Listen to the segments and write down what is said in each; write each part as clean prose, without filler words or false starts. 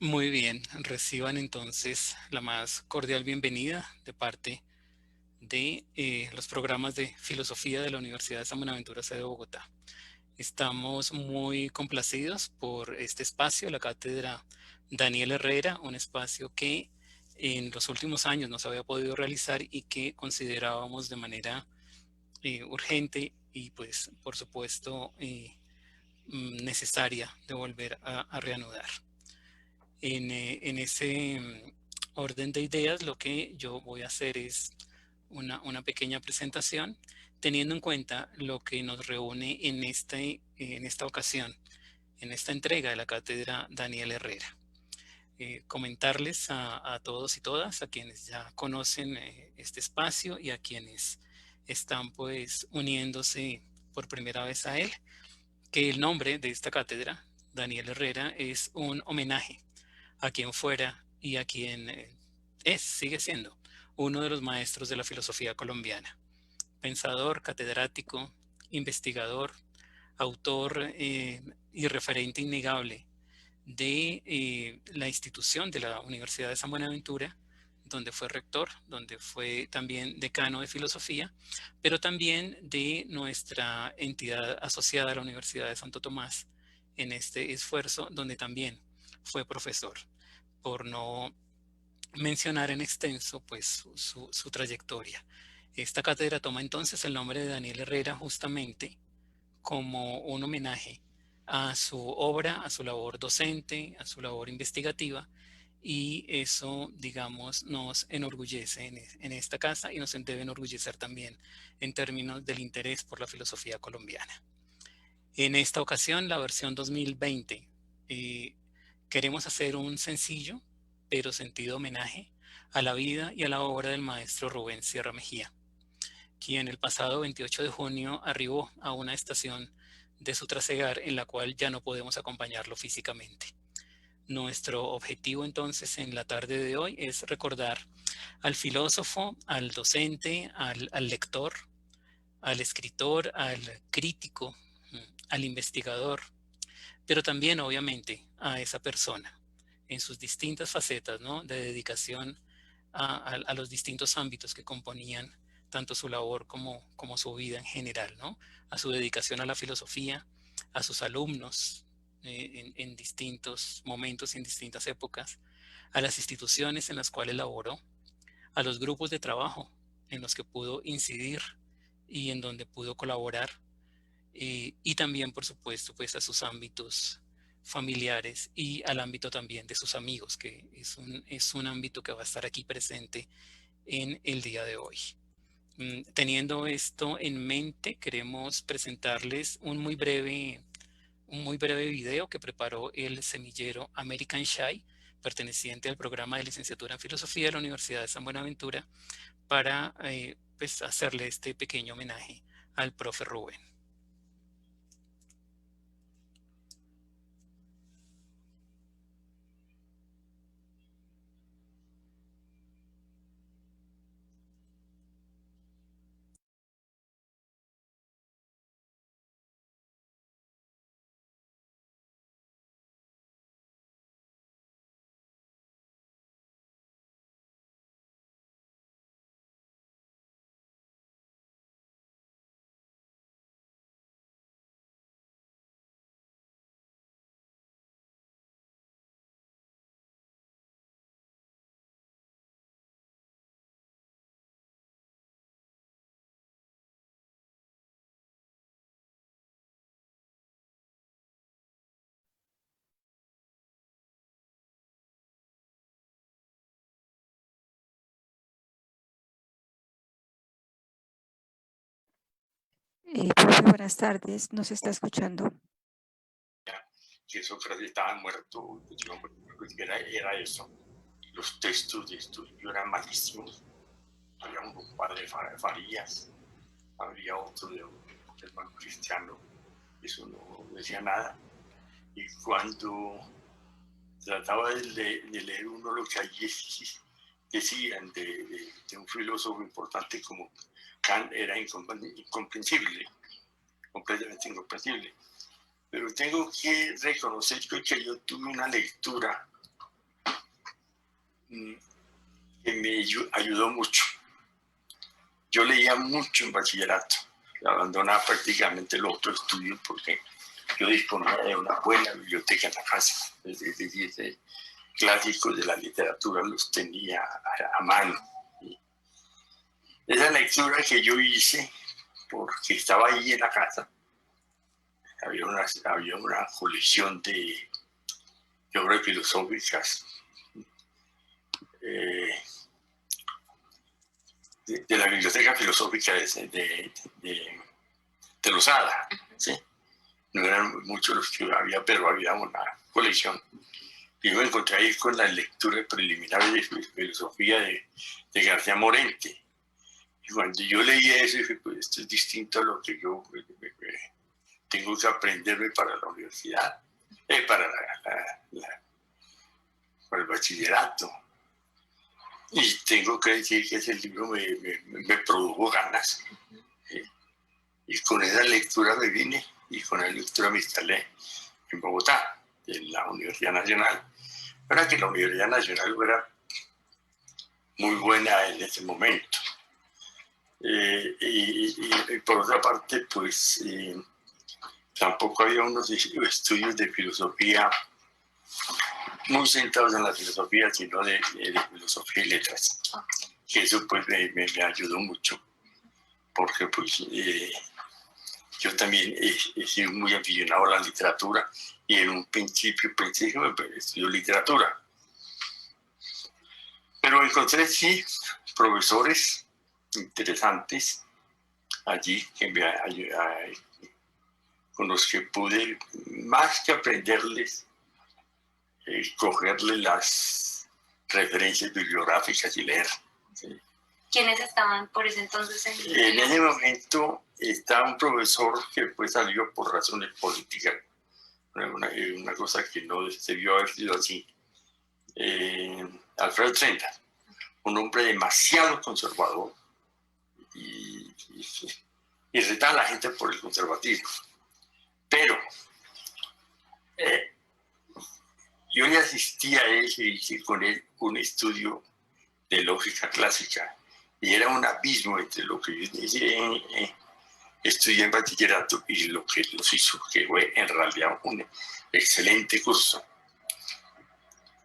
Muy bien, reciban entonces la más cordial bienvenida de parte de los programas de filosofía de la Universidad de San Buenaventura, sede de Bogotá. Estamos muy complacidos por este espacio, la cátedra Daniel Herrera, un espacio que en los últimos años no se había podido realizar y que considerábamos de manera urgente y pues por supuesto necesaria de volver a reanudar. En ese orden de ideas, lo que yo voy a hacer es una pequeña presentación, teniendo en cuenta lo que nos reúne en esta ocasión, en esta entrega de la cátedra Daniel Herrera. Comentarles a todos y todas, a quienes ya conocen este espacio y a quienes están pues uniéndose por primera vez a él, que el nombre de esta cátedra, Daniel Herrera, es un homenaje a quien fuera y a quien sigue siendo uno de los maestros de la filosofía colombiana. Pensador, catedrático, investigador, autor y referente innegable de la institución de la Universidad de San Buenaventura, donde fue rector, donde fue también decano de filosofía, pero también de nuestra entidad asociada a la Universidad de Santo Tomás en este esfuerzo, donde también fue profesor, por no mencionar en extenso pues su trayectoria. Esta cátedra toma entonces el nombre de Daniel Herrera justamente como un homenaje a su obra, a su labor docente, a su labor investigativa, y eso, digamos, nos enorgullece en esta casa y nos debe enorgullecer también en términos del interés por la filosofía colombiana. En esta ocasión, la versión 2020, queremos hacer un sencillo pero sentido homenaje a la vida y a la obra del maestro Rubén Sierra Mejía, quien el pasado 28 de junio arribó a una estación de su trasegar en la cual ya no podemos acompañarlo físicamente. Nuestro objetivo entonces en la tarde de hoy es recordar al filósofo, al docente, al lector, al escritor, al crítico, al investigador, pero también obviamente a esa persona en sus distintas facetas, ¿no?, de dedicación a los distintos ámbitos que componían tanto su labor como su vida en general, ¿no? A su dedicación a la filosofía, a sus alumnos en distintos momentos y en distintas épocas, a las instituciones en las cuales laboró, a los grupos de trabajo en los que pudo incidir y en donde pudo colaborar, y también, por supuesto, pues a sus ámbitos familiares y al ámbito también de sus amigos, que es un ámbito que va a estar aquí presente en el día de hoy. Teniendo esto en mente, queremos presentarles un muy breve video que preparó el semillero American Shy, perteneciente al programa de licenciatura en filosofía de la Universidad de San Buenaventura, para pues hacerle este pequeño homenaje al profe Rubén. Profe, buenas tardes. ¿Nos está escuchando? Que Sócrates estaba muerto, era eso. Los textos de estudio eran malísimos. Había un padre Farías, había otro de un hermano cristiano, eso no decía nada. Y cuando trataba de leer uno lo que allí decían de un filósofo importante como Kant, era incomprensible, completamente incomprensible. Pero tengo que reconocer que yo tuve una lectura que me ayudó mucho. Yo leía mucho en bachillerato, abandonaba prácticamente los otros estudios porque yo disponía de una buena biblioteca en la casa, desde clásicos de la literatura los tenía a mano. Esa lectura que yo hice, porque estaba ahí en la casa, había una colección de obras filosóficas de la Biblioteca Filosófica de Losada, ¿sí? No eran muchos los que había, pero había una colección. Y me encontré ahí con las lecturas preliminares de filosofía de García Morente. Y cuando yo leí eso, dije, pues esto es distinto a lo que yo tengo que aprenderme para la universidad, para el bachillerato. Y tengo que decir que ese libro me produjo ganas. Y con esa lectura me vine, y con esa lectura me instalé en Bogotá, en la Universidad Nacional. Era que la Universidad Nacional era muy buena en ese momento. Y por otra parte, pues tampoco había unos estudios de filosofía muy centrados en la filosofía, sino de filosofía y letras. Que eso pues me ayudó mucho, porque pues yo también he sido muy aficionado a la literatura y en un principio pensé que estudió literatura. Pero encontré, sí, profesores interesantes allí con los que pude, más que aprenderles, cogerles las referencias bibliográficas y leer. ¿Sí? ¿Quiénes estaban por ese entonces en ese momento estaba un profesor que pues salió por razones políticas, una cosa que no debió haber sido así, Alfredo Trenta, un hombre demasiado conservador y retaba a la gente por el conservatismo. Pero yo le asistí a él y hice con él un estudio de lógica clásica y era un abismo entre lo que yo estudié en bachillerato y lo que los hizo, que fue en realidad un excelente curso.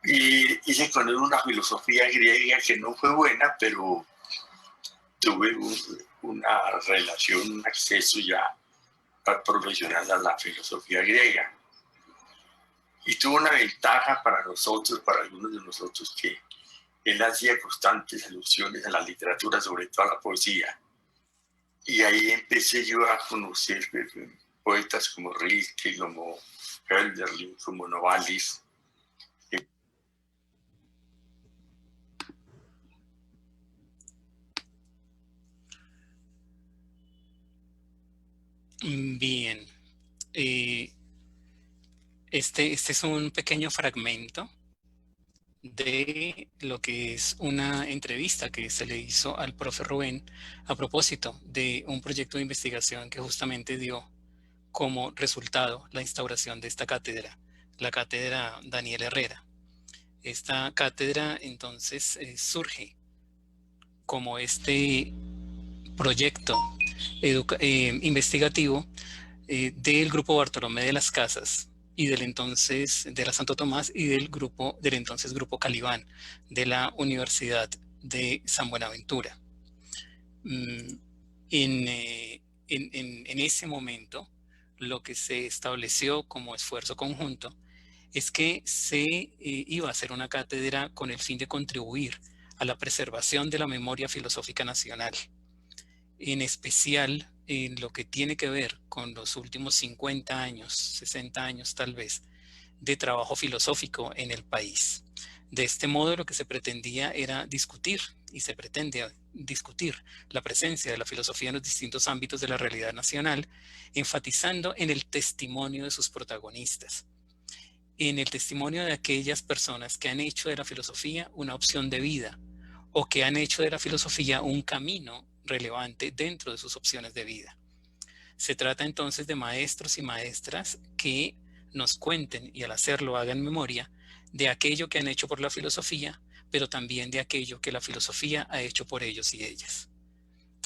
Y hice con él una filosofía griega que no fue buena, pero tuve una relación, un acceso ya profesional a la filosofía griega. Y tuvo una ventaja para nosotros, para algunos de nosotros, que él hacía constantes alusiones a la literatura, sobre todo a la poesía. Y ahí empecé yo a conocer poetas como Rilke, como Hölderlin, como Novalis. Bien. Este es un pequeño fragmento de lo que es una entrevista que se le hizo al profe Rubén a propósito de un proyecto de investigación que justamente dio como resultado la instauración de esta cátedra, la cátedra Daniel Herrera. Esta cátedra entonces surge como este proyecto investigativo del grupo Bartolomé de las Casas y del entonces de la Santo Tomás y del entonces grupo Calibán de la Universidad de San Buenaventura. En ese momento, lo que se estableció como esfuerzo conjunto es que se iba a hacer una cátedra con el fin de contribuir a la preservación de la memoria filosófica nacional, en especial en lo que tiene que ver con los últimos 50 años, 60 años tal vez, de trabajo filosófico en el país. De este modo, lo que se pretendía era discutir, y se pretende discutir, la presencia de la filosofía en los distintos ámbitos de la realidad nacional, enfatizando en el testimonio de sus protagonistas, en el testimonio de aquellas personas que han hecho de la filosofía una opción de vida, o que han hecho de la filosofía un camino relevante dentro de sus opciones de vida. Se trata entonces de maestros y maestras que nos cuenten y al hacerlo hagan memoria de aquello que han hecho por la filosofía pero también de aquello que la filosofía ha hecho por ellos y ellas.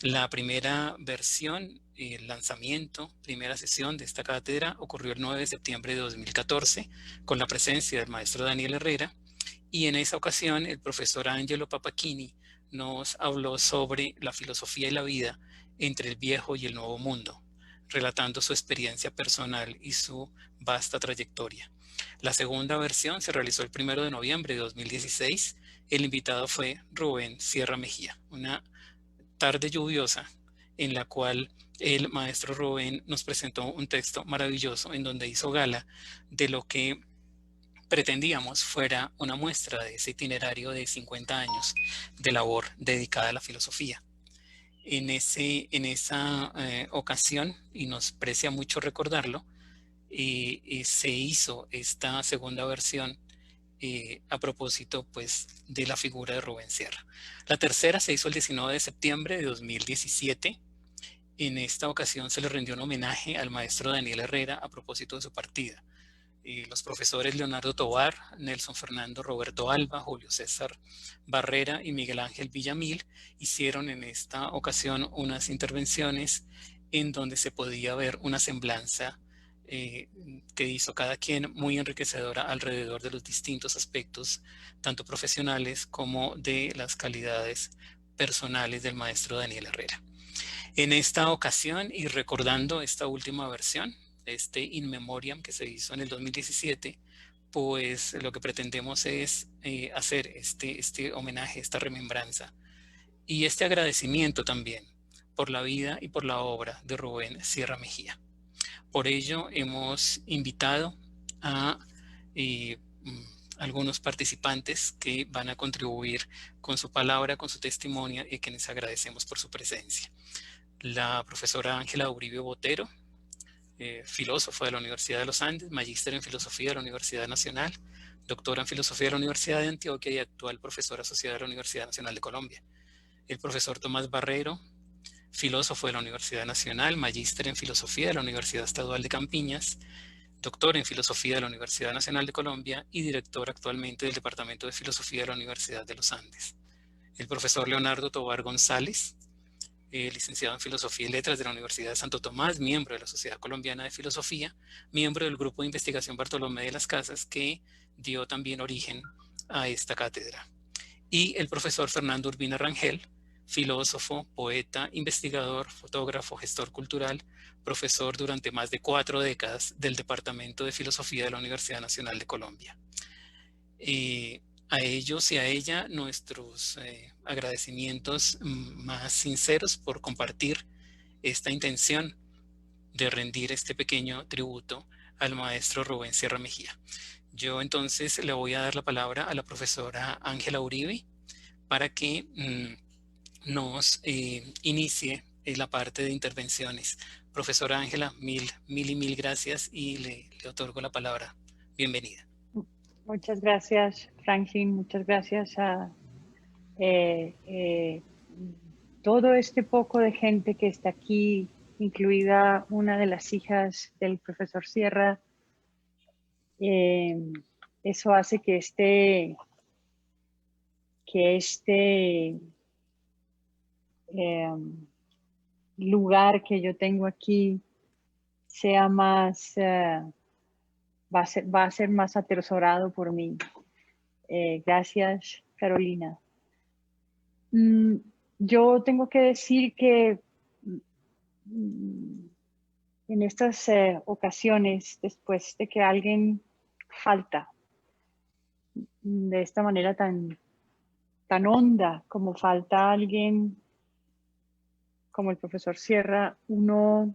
La primera versión, el lanzamiento, primera sesión de esta cátedra ocurrió el 9 de septiembre de 2014 con la presencia del maestro Daniel Herrera, y en esa ocasión el profesor Angelo Papachini nos habló sobre la filosofía y la vida entre el viejo y el nuevo mundo, relatando su experiencia personal y su vasta trayectoria. La segunda versión se realizó el 1 de noviembre de 2016. El invitado fue Rubén Sierra Mejía, una tarde lluviosa en la cual el maestro Rubén nos presentó un texto maravilloso en donde hizo gala de lo que pretendíamos fuera una muestra de ese itinerario de 50 años de labor dedicada a la filosofía. En esa ocasión, y nos precia mucho recordarlo, se hizo esta segunda versión a propósito pues, de la figura de Rubén Sierra. La tercera se hizo el 19 de septiembre de 2017. En esta ocasión se le rindió un homenaje al maestro Daniel Herrera a propósito de su partida. Los profesores Leonardo Tovar, Nelson Fernando Roberto Alba, Julio César Barrera y Miguel Ángel Villamil hicieron en esta ocasión unas intervenciones en donde se podía ver una semblanza que hizo cada quien muy enriquecedora alrededor de los distintos aspectos, tanto profesionales como de las calidades personales del maestro Daniel Herrera. En esta ocasión, y recordando esta última versión, este In Memoriam que se hizo en el 2017, pues lo que pretendemos es hacer este homenaje, esta remembranza y este agradecimiento también por la vida y por la obra de Rubén Sierra Mejía. Por ello hemos invitado a algunos participantes que van a contribuir con su palabra, con su testimonio, y a quienes agradecemos por su presencia. La profesora Ángela Uribe Botero, filósofo de la Universidad de los Andes, magíster en filosofía de la Universidad Nacional, doctora en filosofía de la Universidad de Antioquia y actual profesora asociada de la Universidad Nacional de Colombia. El profesor Tomás Barrero, filósofo de la Universidad Nacional, magíster en filosofía de la Universidad Estadual de Campiñas, doctor en filosofía de la Universidad Nacional de Colombia y director actualmente del Departamento de Filosofía de la Universidad de los Andes. El profesor Leonardo Tovar González, licenciado en Filosofía y Letras de la Universidad de Santo Tomás, miembro de la Sociedad Colombiana de Filosofía, miembro del Grupo de Investigación Bartolomé de las Casas, que dio también origen a esta cátedra. Y el profesor Fernando Urbina Rangel, filósofo, poeta, investigador, fotógrafo, gestor cultural, profesor durante más de 4 décadas del Departamento de Filosofía de la Universidad Nacional de Colombia. A ellos y a ella nuestros agradecimientos más sinceros por compartir esta intención de rendir este pequeño tributo al maestro Rubén Sierra Mejía. Yo entonces le voy a dar la palabra a la profesora Ángela Uribe para que nos inicie la parte de intervenciones. Profesora Ángela, mil gracias y le otorgo la palabra. Bienvenida. Muchas gracias, Franklin. Muchas gracias a todo este poco de gente que está aquí, incluida una de las hijas del profesor Sierra. Eso hace que este lugar que yo tengo aquí sea más, va a ser más atesorado por mí. Gracias, Carolina. Yo tengo que decir que en estas ocasiones, después de que alguien falta de esta manera tan honda como falta alguien como el profesor Sierra, uno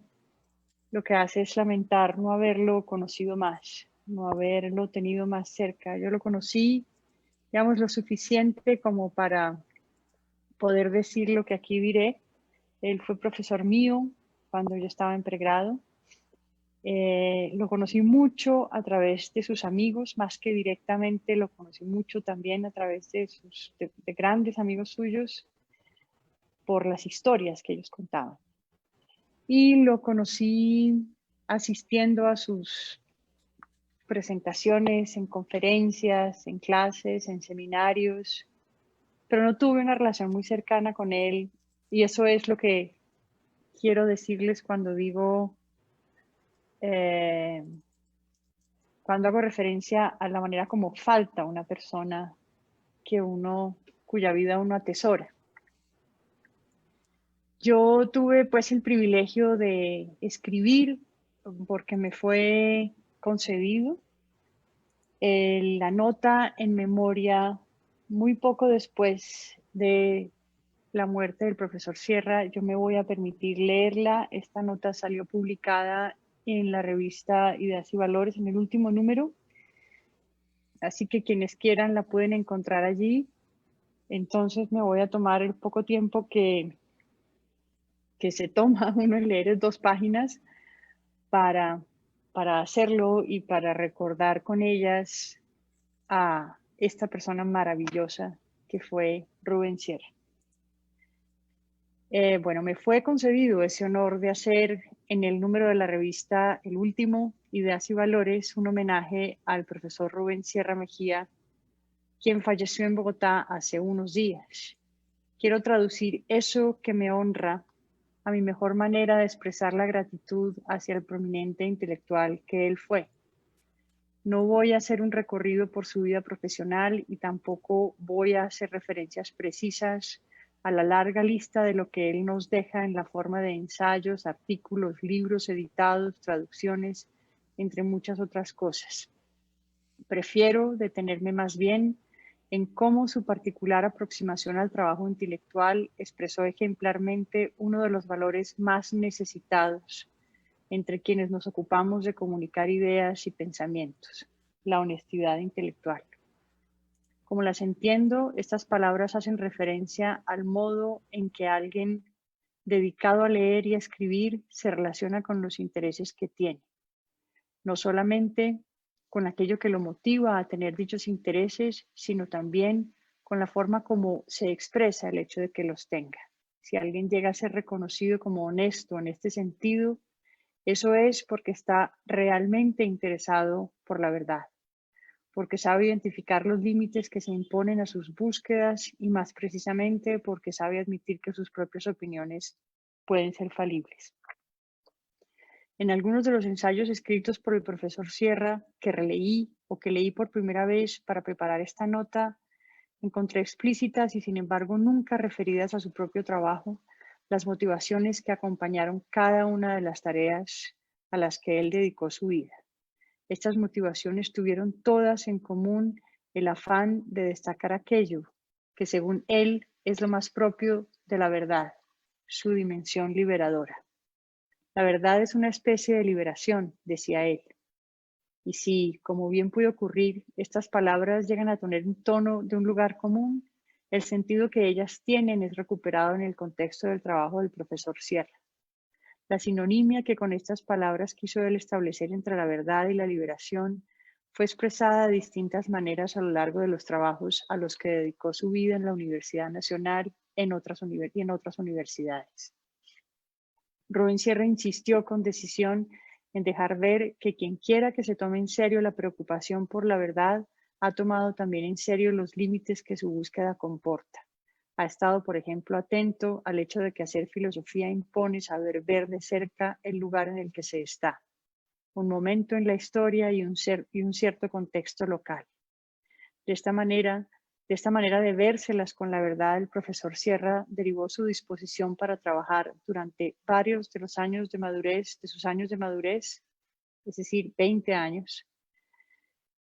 lo que hace es lamentar no haberlo conocido más, no haberlo tenido más cerca. Yo lo conocí, digamos, lo suficiente como para poder decir lo que aquí diré. Él fue profesor mío cuando yo estaba en pregrado. Lo conocí mucho a través de sus amigos, más que directamente, lo conocí mucho también a través de grandes amigos suyos, por las historias que ellos contaban. Y lo conocí asistiendo a sus presentaciones en conferencias, en clases, en seminarios, pero no tuve una relación muy cercana con él, y eso es lo que quiero decirles cuando digo, cuando hago referencia a la manera como falta una persona cuya vida uno atesora. Yo tuve pues el privilegio de escribir porque me fue concedido la nota en memoria muy poco después de la muerte del profesor Sierra. Yo me voy a permitir leerla. Esta nota salió publicada en la revista Ideas y Valores en el último número, así que quienes quieran la pueden encontrar allí. Entonces me voy a tomar el poco tiempo que se toma uno en leer 2 páginas para hacerlo y para recordar con ellas a esta persona maravillosa que fue Rubén Sierra. Bueno, me fue concedido ese honor de hacer en el número de la revista El Último, Ideas y Valores, un homenaje al profesor Rubén Sierra Mejía, quien falleció en Bogotá hace unos días. Quiero traducir eso que me honra a mi mejor manera de expresar la gratitud hacia el prominente intelectual que él fue. No voy a hacer un recorrido por su vida profesional y tampoco voy a hacer referencias precisas a la larga lista de lo que él nos deja en la forma de ensayos, artículos, libros editados, traducciones, entre muchas otras cosas. Prefiero detenerme más bien en cómo su particular aproximación al trabajo intelectual expresó ejemplarmente uno de los valores más necesitados entre quienes nos ocupamos de comunicar ideas y pensamientos, la honestidad intelectual. Como las entiendo, estas palabras hacen referencia al modo en que alguien dedicado a leer y a escribir se relaciona con los intereses que tiene, no solamente con aquello que lo motiva a tener dichos intereses, sino también con la forma como se expresa el hecho de que los tenga. Si alguien llega a ser reconocido como honesto en este sentido, eso es porque está realmente interesado por la verdad, porque sabe identificar los límites que se imponen a sus búsquedas y más precisamente porque sabe admitir que sus propias opiniones pueden ser falibles. En algunos de los ensayos escritos por el profesor Sierra, que releí o que leí por primera vez para preparar esta nota, encontré explícitas y sin embargo nunca referidas a su propio trabajo las motivaciones que acompañaron cada una de las tareas a las que él dedicó su vida. Estas motivaciones tuvieron todas en común el afán de destacar aquello que según él es lo más propio de la verdad, su dimensión liberadora. La verdad es una especie de liberación, decía él. Y si, como bien puede ocurrir, estas palabras llegan a tener un tono de un lugar común, el sentido que ellas tienen es recuperado en el contexto del trabajo del profesor Sierra. La sinonimia que con estas palabras quiso él establecer entre la verdad y la liberación fue expresada de distintas maneras a lo largo de los trabajos a los que dedicó su vida en la Universidad Nacional y en otras universidades. Rubén Sierra insistió con decisión en dejar ver que quien quiera que se tome en serio la preocupación por la verdad ha tomado también en serio los límites que su búsqueda comporta. Ha estado, por ejemplo, atento al hecho de que hacer filosofía impone saber ver de cerca el lugar en el que se está, un momento en la historia y un cierto contexto local. De esta manera de vérselas con la verdad, el profesor Sierra derivó su disposición para trabajar durante varios de sus años de madurez, es decir, 20 años,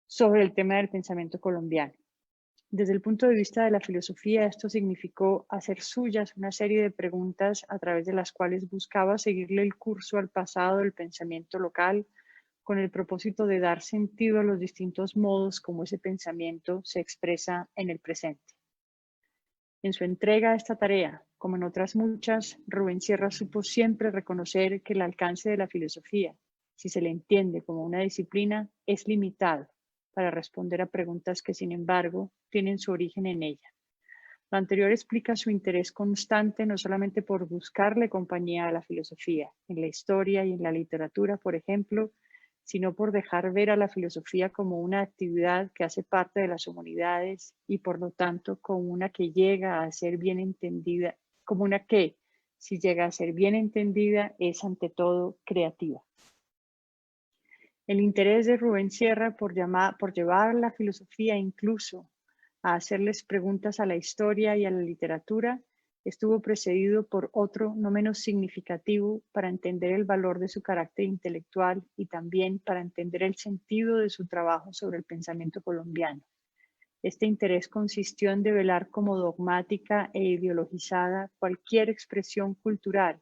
sobre el tema del pensamiento colombiano. Desde el punto de vista de la filosofía, esto significó hacer suyas una serie de preguntas a través de las cuales buscaba seguirle el curso al pasado del pensamiento local, con el propósito de dar sentido a los distintos modos como ese pensamiento se expresa en el presente. En su entrega a esta tarea, como en otras muchas, Rubén Sierra supo siempre reconocer que el alcance de la filosofía, si se le entiende como una disciplina, es limitado para responder a preguntas que, sin embargo, tienen su origen en ella. Lo anterior explica su interés constante no solamente por buscarle compañía a la filosofía, en la historia y en la literatura, por ejemplo, sino por dejar ver a la filosofía como una actividad que hace parte de las humanidades y por lo tanto como una que llega a ser bien entendida, como una que, si llega a ser bien entendida, es ante todo creativa. El interés de Rubén Sierra por llevar la filosofía incluso a hacerles preguntas a la historia y a la literatura estuvo precedido por otro no menos significativo para entender el valor de su carácter intelectual y también para entender el sentido de su trabajo sobre el pensamiento colombiano. Este interés consistió en develar como dogmática e ideologizada cualquier expresión cultural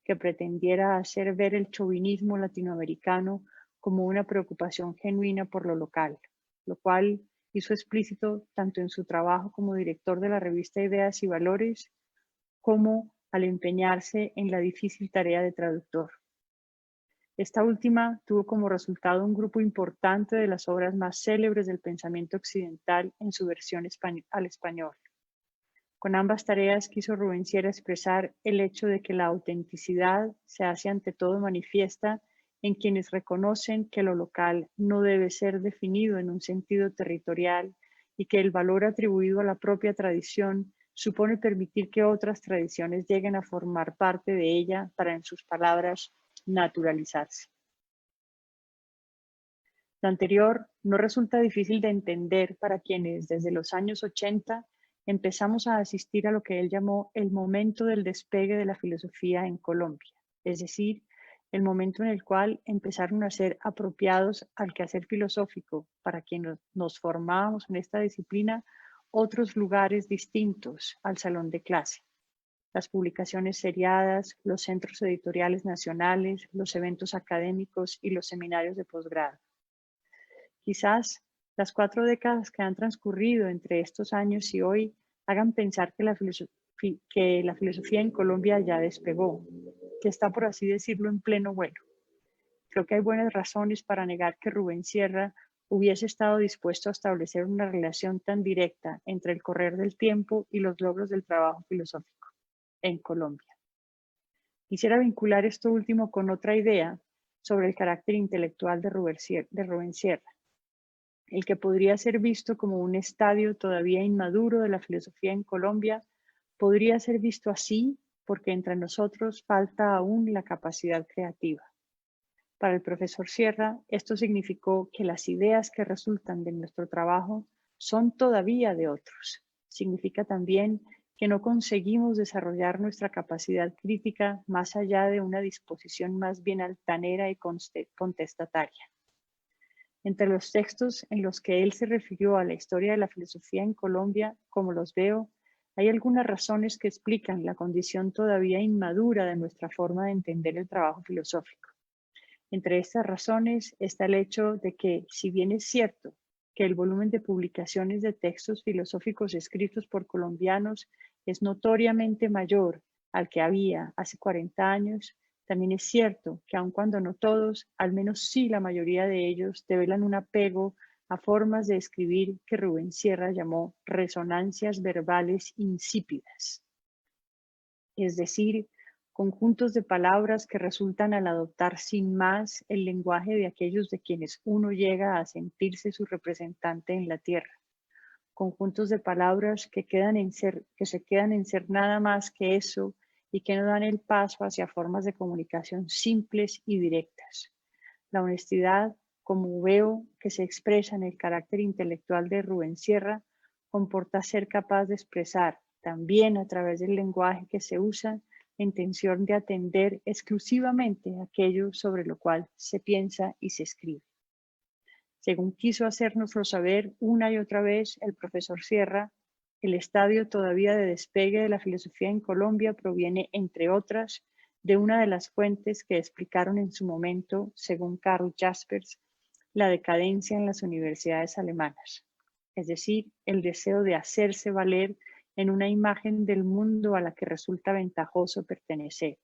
que pretendiera hacer ver el chauvinismo latinoamericano como una preocupación genuina por lo local, lo cual hizo explícito tanto en su trabajo como director de la revista Ideas y Valores, como al empeñarse en la difícil tarea de traductor. Esta última tuvo como resultado un grupo importante de las obras más célebres del pensamiento occidental en su versión al español. Con ambas tareas quiso Rubén Sierra expresar el hecho de que la autenticidad se hace ante todo manifiesta en quienes reconocen que lo local no debe ser definido en un sentido territorial y que el valor atribuido a la propia tradición supone permitir que otras tradiciones lleguen a formar parte de ella para, en sus palabras, naturalizarse. Lo anterior no resulta difícil de entender para quienes desde los años 80 empezamos a asistir a lo que él llamó el momento del despegue de la filosofía en Colombia, es decir, el momento en el cual empezaron a ser apropiados al quehacer filosófico para quienes nos formábamos en esta disciplina otros lugares distintos al salón de clase. Las publicaciones seriadas, los centros editoriales nacionales, los eventos académicos y los seminarios de posgrado. Quizás las 4 décadas que han transcurrido entre estos años y hoy hagan pensar que la filosofía en Colombia ya despegó, que está, por así decirlo, en pleno vuelo. Creo que hay buenas razones para negar que Rubén Sierra hubiese estado dispuesto a establecer una relación tan directa entre el correr del tiempo y los logros del trabajo filosófico en Colombia. Quisiera vincular esto último con otra idea sobre el carácter intelectual de Rubén Sierra, el que podría ser visto como un estadio todavía inmaduro de la filosofía en Colombia, podría ser visto así porque entre nosotros falta aún la capacidad creativa. Para el profesor Sierra, esto significó que las ideas que resultan de nuestro trabajo son todavía de otros. Significa también que no conseguimos desarrollar nuestra capacidad crítica más allá de una disposición más bien altanera y contestataria. Entre los textos en los que él se refirió a la historia de la filosofía en Colombia, como los veo, hay algunas razones que explican la condición todavía inmadura de nuestra forma de entender el trabajo filosófico. Entre estas razones está el hecho de que, si bien es cierto que el volumen de publicaciones de textos filosóficos escritos por colombianos es notoriamente mayor al que había hace 40 años, también es cierto que aun cuando no todos, al menos sí la mayoría de ellos develan un apego a formas de escribir que Rubén Sierra llamó resonancias verbales insípidas. Es decir, conjuntos de palabras que resultan al adoptar sin más el lenguaje de aquellos de quienes uno llega a sentirse su representante en la tierra. Conjuntos de palabras que se quedan en ser nada más que eso y que no dan el paso hacia formas de comunicación simples y directas. La honestidad, como veo que se expresa en el carácter intelectual de Rubén Sierra, comporta ser capaz de expresar, también a través del lenguaje que se usa, la intención de atender exclusivamente aquello sobre lo cual se piensa y se escribe. Según quiso hacérnoslo saber una y otra vez el profesor Sierra, el estadio todavía de despegue de la filosofía en Colombia proviene, entre otras, de una de las fuentes que explicaron en su momento, según Karl Jaspers, la decadencia en las universidades alemanas, es decir, el deseo de hacerse valer en una imagen del mundo a la que resulta ventajoso pertenecer.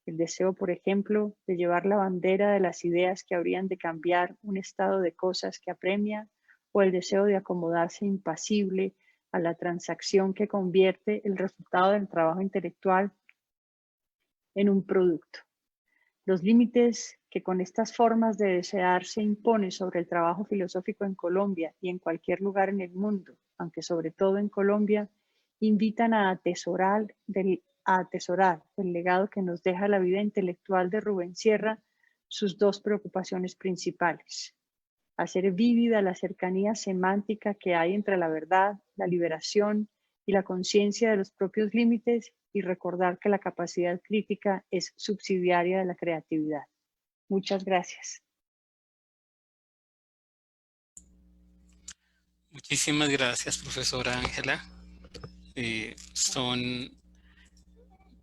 El deseo, por ejemplo, de llevar la bandera de las ideas que habrían de cambiar un estado de cosas que apremia, o el deseo de acomodarse impasible a la transacción que convierte el resultado del trabajo intelectual en un producto. Los límites que con estas formas de desear se impone sobre el trabajo filosófico en Colombia y en cualquier lugar en el mundo, aunque sobre todo en Colombia, invitan a atesorar el legado que nos deja la vida intelectual de Rubén Sierra, sus dos preocupaciones principales: hacer vívida la cercanía semántica que hay entre la verdad, la liberación y la conciencia de los propios límites, y recordar que la capacidad crítica es subsidiaria de la creatividad. Muchas gracias. Muchísimas gracias, profesora Ángela. Son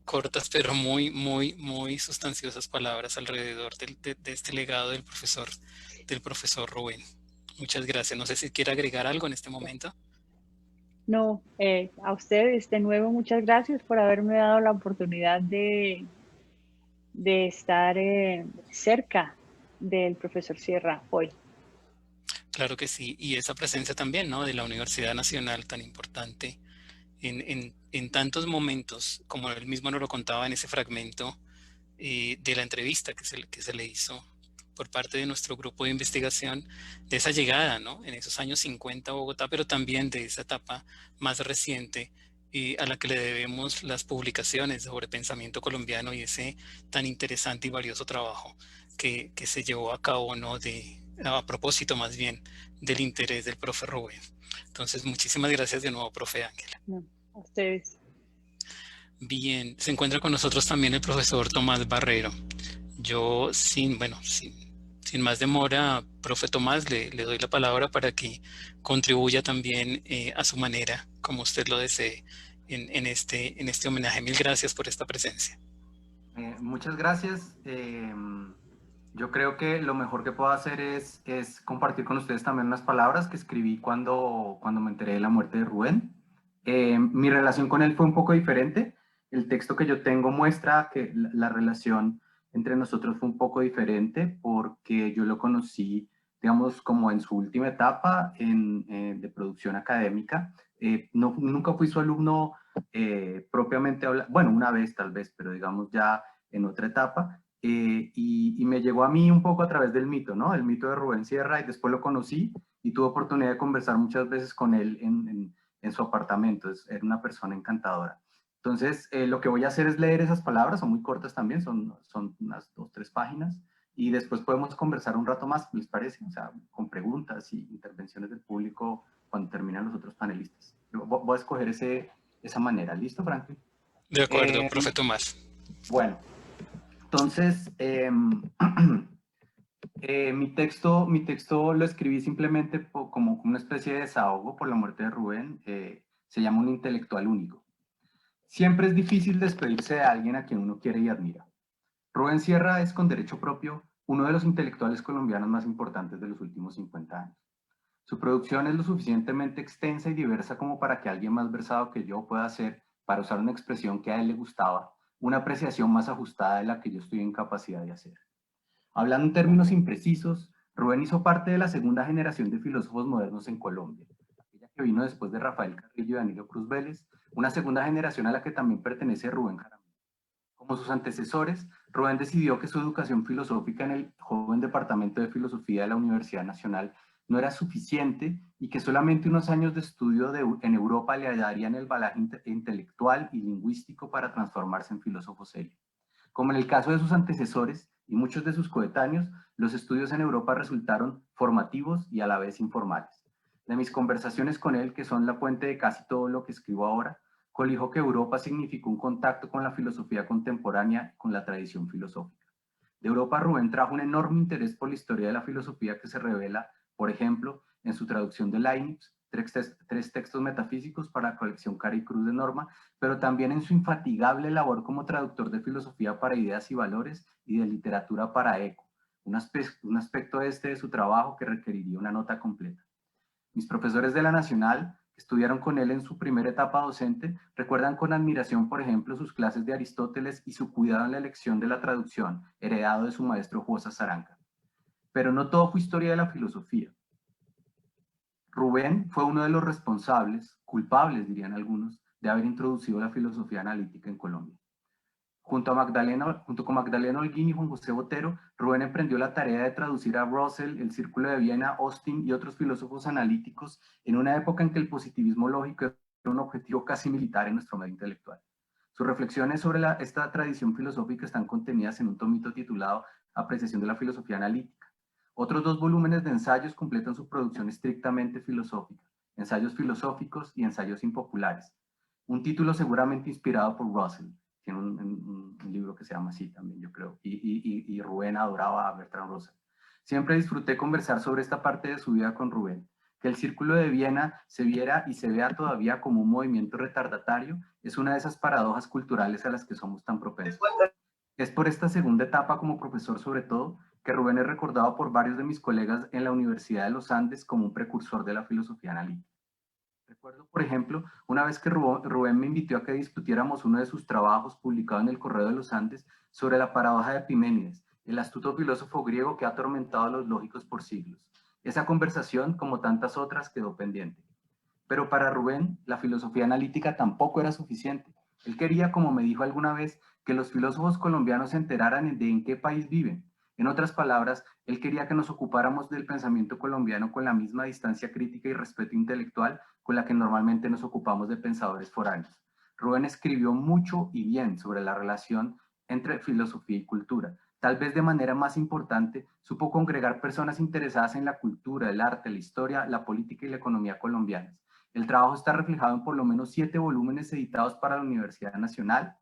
cortas pero muy sustanciosas palabras alrededor de este legado del profesor Rubén. Muchas gracias. No sé si quiere agregar algo en este momento. No, a ustedes de nuevo muchas gracias por haberme dado la oportunidad de estar cerca del profesor Sierra hoy. Claro que sí, y esa presencia también, ¿no?, de la Universidad Nacional tan importante en tantos momentos, como él mismo nos lo contaba en ese fragmento de la entrevista que se le hizo por parte de nuestro grupo de investigación, de esa llegada, ¿no?, en esos años 50 a Bogotá, pero también de esa etapa más reciente a la que le debemos las publicaciones sobre pensamiento colombiano y ese tan interesante y valioso trabajo que se llevó a cabo, ¿no?, a propósito más bien del interés del profe Rubén. Entonces, muchísimas gracias de nuevo, profe Ángela. No, a ustedes. Bien, se encuentra con nosotros también el profesor Tomás Barrero. Yo, sin más demora, profe Tomás, le doy la palabra para que contribuya también a su manera, como usted lo desee, en este homenaje. Mil gracias por esta presencia. Muchas gracias. Yo creo que lo mejor que puedo hacer es compartir con ustedes también unas palabras que escribí cuando me enteré de la muerte de Rubén. Mi relación con él fue un poco diferente. El texto que yo tengo muestra que la relación entre nosotros fue un poco diferente porque yo lo conocí, digamos, como en su última etapa de producción académica. Nunca fui su alumno propiamente hablando, bueno, una vez tal vez, pero digamos ya en otra etapa. Y me llegó a mí un poco a través del mito, ¿no? El mito de Rubén Sierra, y después lo conocí y tuve oportunidad de conversar muchas veces con él en su apartamento. Era una persona encantadora. Entonces, lo que voy a hacer es leer esas palabras, son muy cortas también, son unas 2 o 3 páginas, y después podemos conversar un rato más, ¿les parece? O sea, con preguntas y intervenciones del público cuando terminan los otros panelistas. Voy a escoger esa manera. ¿Listo, Franklin? De acuerdo, profe Tomás. Bueno, entonces, mi texto lo escribí simplemente como una especie de desahogo por la muerte de Rubén. Se llama Un intelectual único. Siempre es difícil despedirse de alguien a quien uno quiere y admira. Rubén Sierra es, con derecho propio, uno de los intelectuales colombianos más importantes de los últimos 50 años. Su producción es lo suficientemente extensa y diversa como para que alguien más versado que yo pueda hacer, para usar una expresión que a él le gustaba, una apreciación más ajustada de la que yo estoy en capacidad de hacer. Hablando en términos imprecisos, Rubén hizo parte de la segunda generación de filósofos modernos en Colombia, aquella que vino después de Rafael Carrillo y Danilo Cruz Vélez, una segunda generación a la que también pertenece Rubén Jaramillo. Como sus antecesores, Rubén decidió que su educación filosófica en el joven Departamento de Filosofía de la Universidad Nacional no era suficiente y que solamente unos años de estudio en Europa le darían el bagaje intelectual y lingüístico para transformarse en filósofo serio. Como en el caso de sus antecesores y muchos de sus coetáneos, los estudios en Europa resultaron formativos y a la vez informales. De mis conversaciones con él, que son la fuente de casi todo lo que escribo ahora, colijo que Europa significó un contacto con la filosofía contemporánea, con la tradición filosófica. De Europa, Rubén trajo un enorme interés por la historia de la filosofía que se revela, por ejemplo, en su traducción de Leibniz, 3 textos metafísicos para la colección Cara y Cruz de Norma, pero también en su infatigable labor como traductor de filosofía para ideas y valores y de literatura para eco, un aspecto de su trabajo que requeriría una nota completa. Mis profesores de la Nacional, que estudiaron con él en su primera etapa docente, recuerdan con admiración, por ejemplo, sus clases de Aristóteles y su cuidado en la elección de la traducción, heredado de su maestro Juoza Saranca. Pero no todo fue historia de la filosofía. Rubén fue uno de los responsables, culpables dirían algunos, de haber introducido la filosofía analítica en Colombia. Junto con Magdalena Holguín y Juan José Botero, Rubén emprendió la tarea de traducir a Russell, el Círculo de Viena, Austin y otros filósofos analíticos en una época en que el positivismo lógico era un objetivo casi militar en nuestro medio intelectual. Sus reflexiones sobre esta tradición filosófica están contenidas en un tomito titulado Apreciación de la filosofía analítica. Otros 2 volúmenes de ensayos completan su producción estrictamente filosófica, Ensayos filosóficos y Ensayos impopulares. Un título seguramente inspirado por Russell. Tiene un libro que se llama así también, yo creo. Y Rubén adoraba a Bertrand Russell. Siempre disfruté conversar sobre esta parte de su vida con Rubén. Que el Círculo de Viena se viera y se vea todavía como un movimiento retardatario es una de esas paradojas culturales a las que somos tan propensos. Es por esta segunda etapa como profesor, sobre todo, que Rubén es recordado por varios de mis colegas en la Universidad de los Andes como un precursor de la filosofía analítica. Recuerdo, por ejemplo, una vez que Rubén me invitó a que discutiéramos uno de sus trabajos publicado en el Correo de los Andes sobre la paradoja de Epimenides, el astuto filósofo griego que ha atormentado a los lógicos por siglos. Esa conversación, como tantas otras, quedó pendiente. Pero para Rubén, la filosofía analítica tampoco era suficiente. Él quería, como me dijo alguna vez, que los filósofos colombianos se enteraran de en qué país viven. En otras palabras, él quería que nos ocupáramos del pensamiento colombiano con la misma distancia crítica y respeto intelectual con la que normalmente nos ocupamos de pensadores foráneos. Rubén escribió mucho y bien sobre la relación entre filosofía y cultura. Tal vez de manera más importante, supo congregar personas interesadas en la cultura, el arte, la historia, la política y la economía colombianas. El trabajo está reflejado en por lo menos 7 volúmenes editados para la Universidad Nacional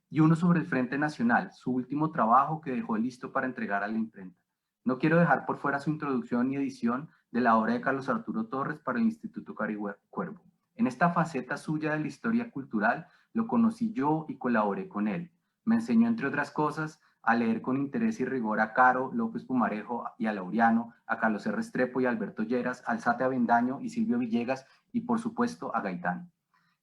y uno sobre el Frente Nacional, su último trabajo que dejó listo para entregar a la imprenta. No quiero dejar por fuera su introducción y edición de la obra de Carlos Arturo Torres para el Instituto Caricuervo. En esta faceta suya de la historia cultural lo conocí yo y colaboré con él. Me enseñó, entre otras cosas, a leer con interés y rigor a Caro, López Pumarejo y a Laureano, a Carlos R. Restrepo y a Alberto Lleras, a Alzate Avendaño y Silvio Villegas y, por supuesto, a Gaitán.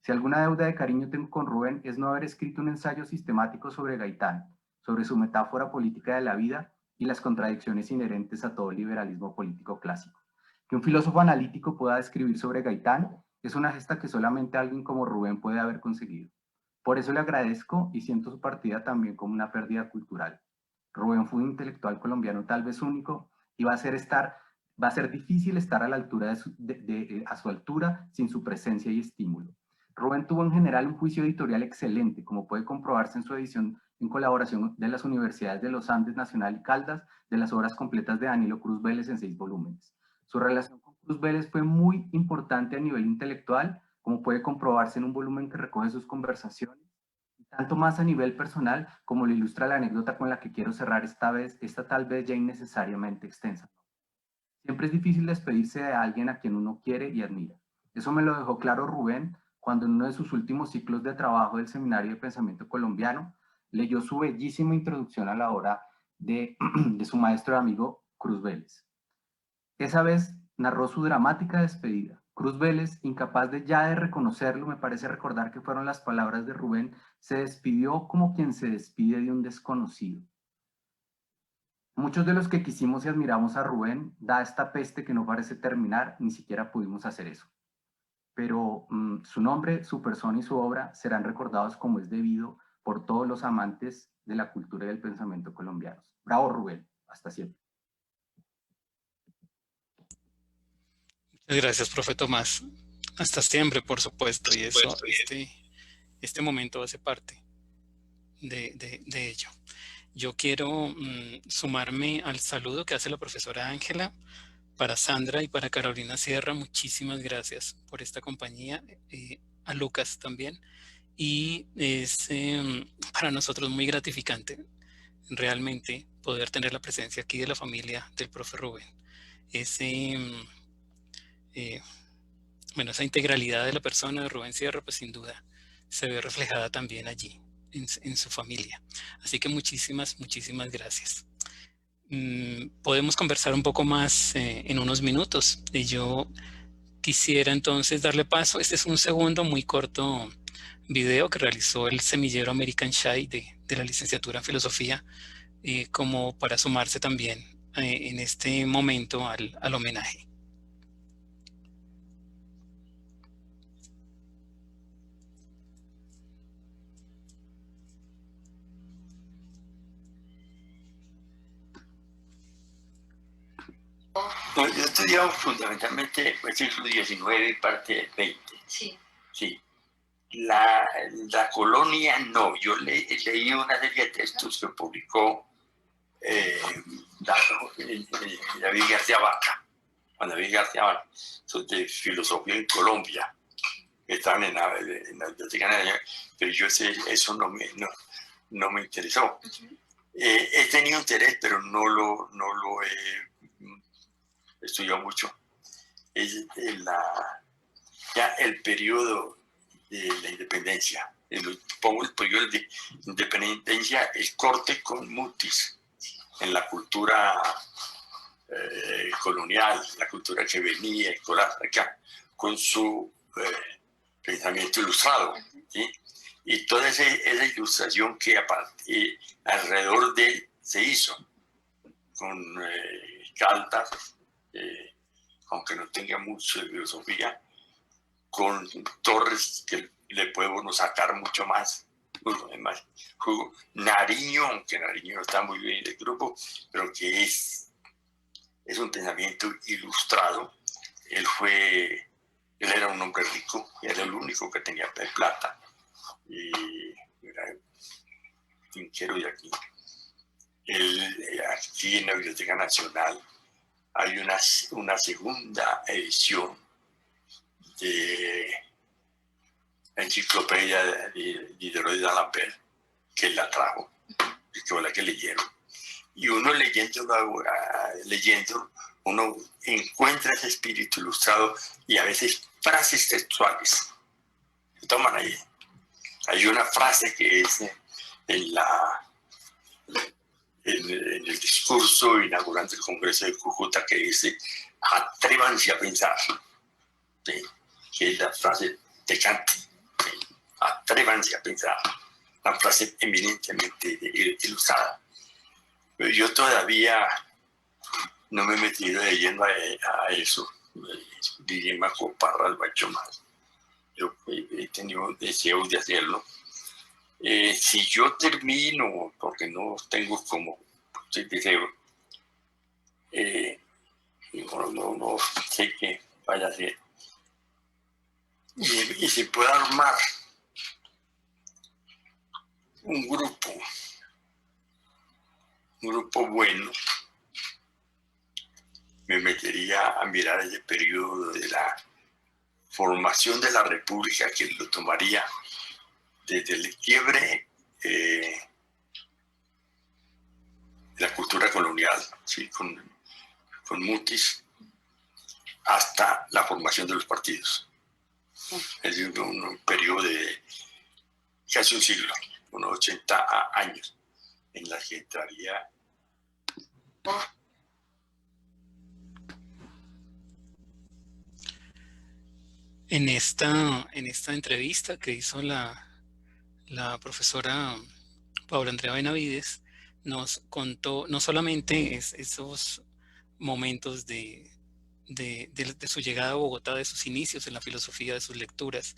Si alguna deuda de cariño tengo con Rubén es no haber escrito un ensayo sistemático sobre Gaitán, sobre su metáfora política de la vida y las contradicciones inherentes a todo el liberalismo político clásico. Que un filósofo analítico pueda escribir sobre Gaitán es una gesta que solamente alguien como Rubén puede haber conseguido. Por eso le agradezco y siento su partida también como una pérdida cultural. Rubén fue un intelectual colombiano tal vez único y va a ser difícil estar a la altura a su altura sin su presencia y estímulo. Rubén tuvo en general un juicio editorial excelente, como puede comprobarse en su edición en colaboración de las Universidades de los Andes Nacional y Caldas de las obras completas de Danilo Cruz Vélez en 6 volúmenes. Su relación con Cruz Vélez fue muy importante a nivel intelectual, como puede comprobarse en un volumen que recoge sus conversaciones, y tanto más a nivel personal, como lo ilustra la anécdota con la que quiero cerrar esta tal vez ya innecesariamente extensa. Siempre es difícil despedirse de alguien a quien uno quiere y admira. Eso me lo dejó claro Rubén cuando en uno de sus últimos ciclos de trabajo del Seminario de Pensamiento Colombiano leyó su bellísima introducción a la obra de su maestro y amigo Cruz Vélez. Esa vez narró su dramática despedida. Cruz Vélez, incapaz de reconocerlo, me parece recordar que fueron las palabras de Rubén, se despidió como quien se despide de un desconocido. Muchos de los que quisimos y admiramos a Rubén, da esta peste que no parece terminar, ni siquiera pudimos hacer eso. Pero su nombre, su persona y su obra serán recordados como es debido por todos los amantes de la cultura y del pensamiento colombianos. Bravo Rubén, hasta siempre. Muchas gracias, profe Tomás. Hasta siempre, por supuesto, y eso, este momento hace parte de ello. Yo quiero sumarme al saludo que hace la profesora Ángela. Para Sandra y para Carolina Sierra, muchísimas gracias por esta compañía, a Lucas también, y es para nosotros muy gratificante realmente poder tener la presencia aquí de la familia del profe Rubén. Bueno, esa integralidad de la persona de Rubén Sierra, pues sin duda se ve reflejada también allí, en su familia. Así que muchísimas gracias. Podemos conversar un poco más en unos minutos. Y yo quisiera entonces darle paso. Este es un segundo muy corto video que realizó el semillero American Shai de la licenciatura en filosofía, como para sumarse también en este momento al homenaje. No, yo estudiaba fundamentalmente el siglo XIX y parte XX. Sí. Sí. La colonia no. Yo leí una serie de textos que publicó David García Vaca. David García Vaca, de filosofía en Colombia. Están en la biblioteca nacional, pero yo eso no me interesó. He tenido interés, pero no lo he estudiado mucho. Ya el periodo de la independencia, pongo el periodo de independencia, el corte con Mutis en la cultura colonial, la cultura que venía acá, con su pensamiento ilustrado, ¿sí? Y toda esa ilustración que alrededor de él se hizo, con Caldas, aunque no tenga mucho de filosofía, con Torres, que le podemos sacar mucho más. Nariño, aunque Nariño no está muy bien del grupo, pero que es un pensamiento ilustrado. Él era un hombre rico, era el único que tenía plata, y era finquero de aquí. Aquí en la Biblioteca Nacional hay una segunda edición de la enciclopedia de Diderot d'Alembert, que él la trajo, que fue la que leyeron. Y uno leyendo, uno encuentra ese espíritu ilustrado y a veces frases textuales. Toman ahí. Hay una frase que es en el discurso inaugurante del Congreso de Cúcuta, que dice: atrévanse a pensar, ¿sí? Que es la frase de Kant, ¿sí? Atrévanse a pensar, una frase eminentemente ilustrada. Pero yo todavía no me he metido de lleno a eso. Guillermo Coparras lo ha hecho más. Yo he tenido deseos de hacerlo. Si yo termino, porque no tengo como deseo, no sé qué vaya a hacer, y se puede armar un grupo bueno, me metería a mirar ese periodo de la formación de la República, que lo tomaría desde el quiebre de la cultura colonial, ¿sí? con Mutis, hasta la formación de los partidos. Es decir, un periodo de casi un siglo, unos 80 años, en la que entraría. En esta entrevista que hizo la profesora Paula Andrea Benavides, nos contó no solamente esos momentos de su llegada a Bogotá, de sus inicios en la filosofía, de sus lecturas,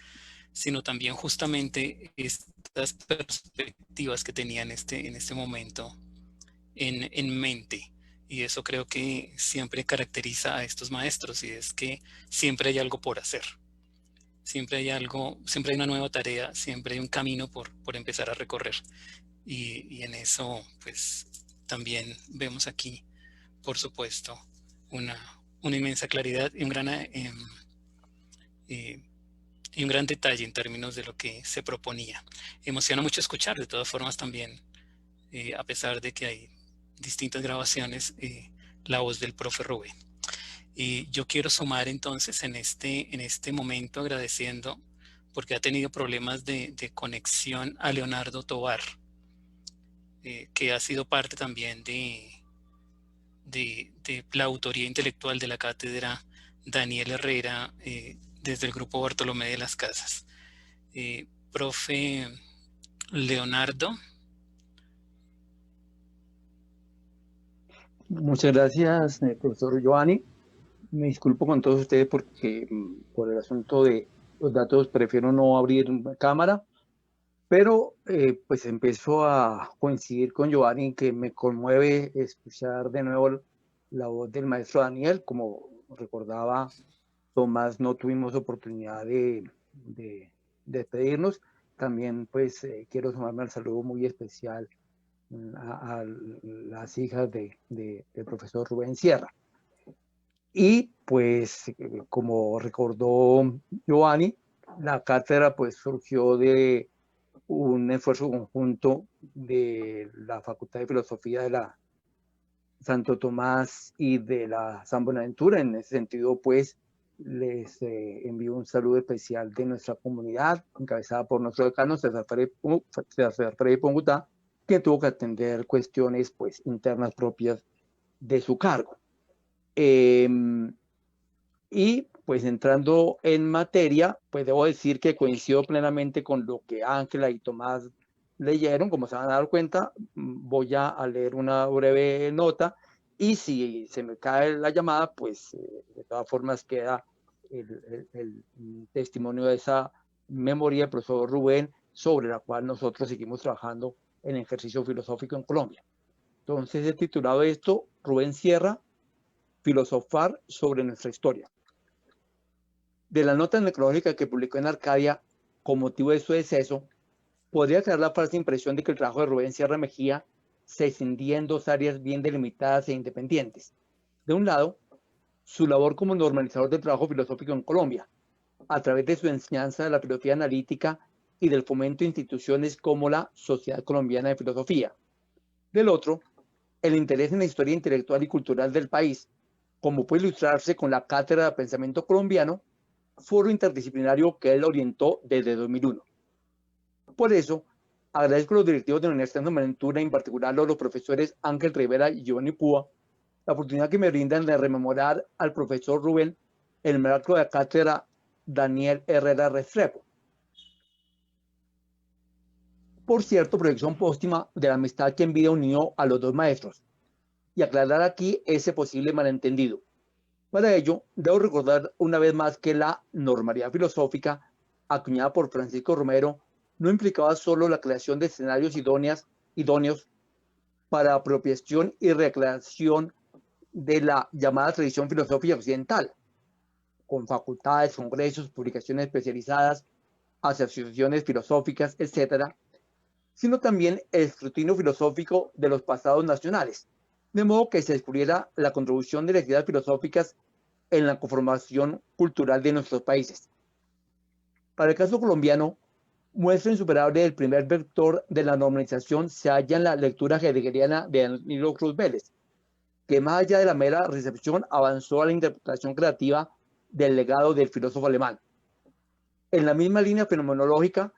sino también justamente estas perspectivas que tenía en este momento en mente. Y eso creo que siempre caracteriza a estos maestros, y es que siempre hay algo por hacer. Siempre hay algo, siempre hay una nueva tarea, siempre hay un camino por empezar a recorrer. Y en eso, pues, también vemos aquí, por supuesto, una inmensa claridad y un gran detalle en términos de lo que se proponía. Emociona mucho escuchar, de todas formas, también, a pesar de que hay distintas grabaciones, la voz del profe Rubén. Y yo quiero sumar entonces en este momento, agradeciendo, porque ha tenido problemas de conexión, a Leonardo Tovar, que ha sido parte también de la autoría intelectual de la cátedra Daniel Herrera, desde el grupo Bartolomé de las Casas. Profe Leonardo. Muchas gracias, profesor Giovanni. Me disculpo con todos ustedes porque por el asunto de los datos prefiero no abrir cámara, pero pues empiezo a coincidir con Giovanni, que me conmueve escuchar de nuevo la voz del maestro Daniel. Como recordaba Tomás, no tuvimos oportunidad de despedirnos. También pues quiero sumarme al saludo muy especial a las hijas del profesor Rubén Sierra. Y pues como recordó Giovanni, la cátedra pues surgió de un esfuerzo conjunto de la Facultad de Filosofía de la Santo Tomás y de la San Buenaventura. En ese sentido, pues, les envío un saludo especial de nuestra comunidad, encabezada por nuestro decano César Frei Pongutá, que tuvo que atender cuestiones, pues, internas propias de su cargo. Y pues entrando en materia, pues debo decir que coincido plenamente con lo que Ángela y Tomás leyeron. Como se van a dar cuenta, voy a leer una breve nota y si se me cae la llamada, pues de todas formas queda el testimonio de esa memoria del profesor Rubén, sobre la cual nosotros seguimos trabajando en ejercicio filosófico en Colombia. Entonces he titulado esto Rubén Sierra, filosofar sobre nuestra historia. De la nota necrológica que publicó en Arcadia con motivo de su deceso, podría crear la falsa impresión de que el trabajo de Rubén Sierra Mejía se escindía en dos áreas bien delimitadas e independientes. De un lado, su labor como normalizador del trabajo filosófico en Colombia, a través de su enseñanza de la filosofía analítica y del fomento de instituciones como la Sociedad Colombiana de Filosofía. Del otro, el interés en la historia intelectual y cultural del país, como puede ilustrarse con la Cátedra de Pensamiento Colombiano, foro interdisciplinario que él orientó desde 2001. Por eso, agradezco a los directivos de la Universidad de San Buenaventura, en particular a los profesores Ángel Rivera y Giovanni Púa, la oportunidad que me brindan de rememorar al profesor Rubén, el maestro de la cátedra Daniel Herrera Restrepo. Por cierto, proyección póstuma de la amistad que en vida unió a los dos maestros, y aclarar aquí ese posible malentendido. Para ello, debo recordar una vez más que la normalidad filosófica, acuñada por Francisco Romero, no implicaba solo la creación de escenarios idóneos para apropiación y recreación de la llamada tradición filosófica occidental, con facultades, congresos, publicaciones especializadas, asociaciones filosóficas, etc., sino también el escrutinio filosófico de los pasados nacionales, de modo que se descubriera la contribución de las ideas filosóficas en la conformación cultural de nuestros países. Para el caso colombiano, muestra insuperable del primer vector de la normalización se halla en la lectura heideggeriana de Danilo Cruz Vélez, que más allá de la mera recepción avanzó a la interpretación creativa del legado del filósofo alemán. En la misma línea fenomenológica,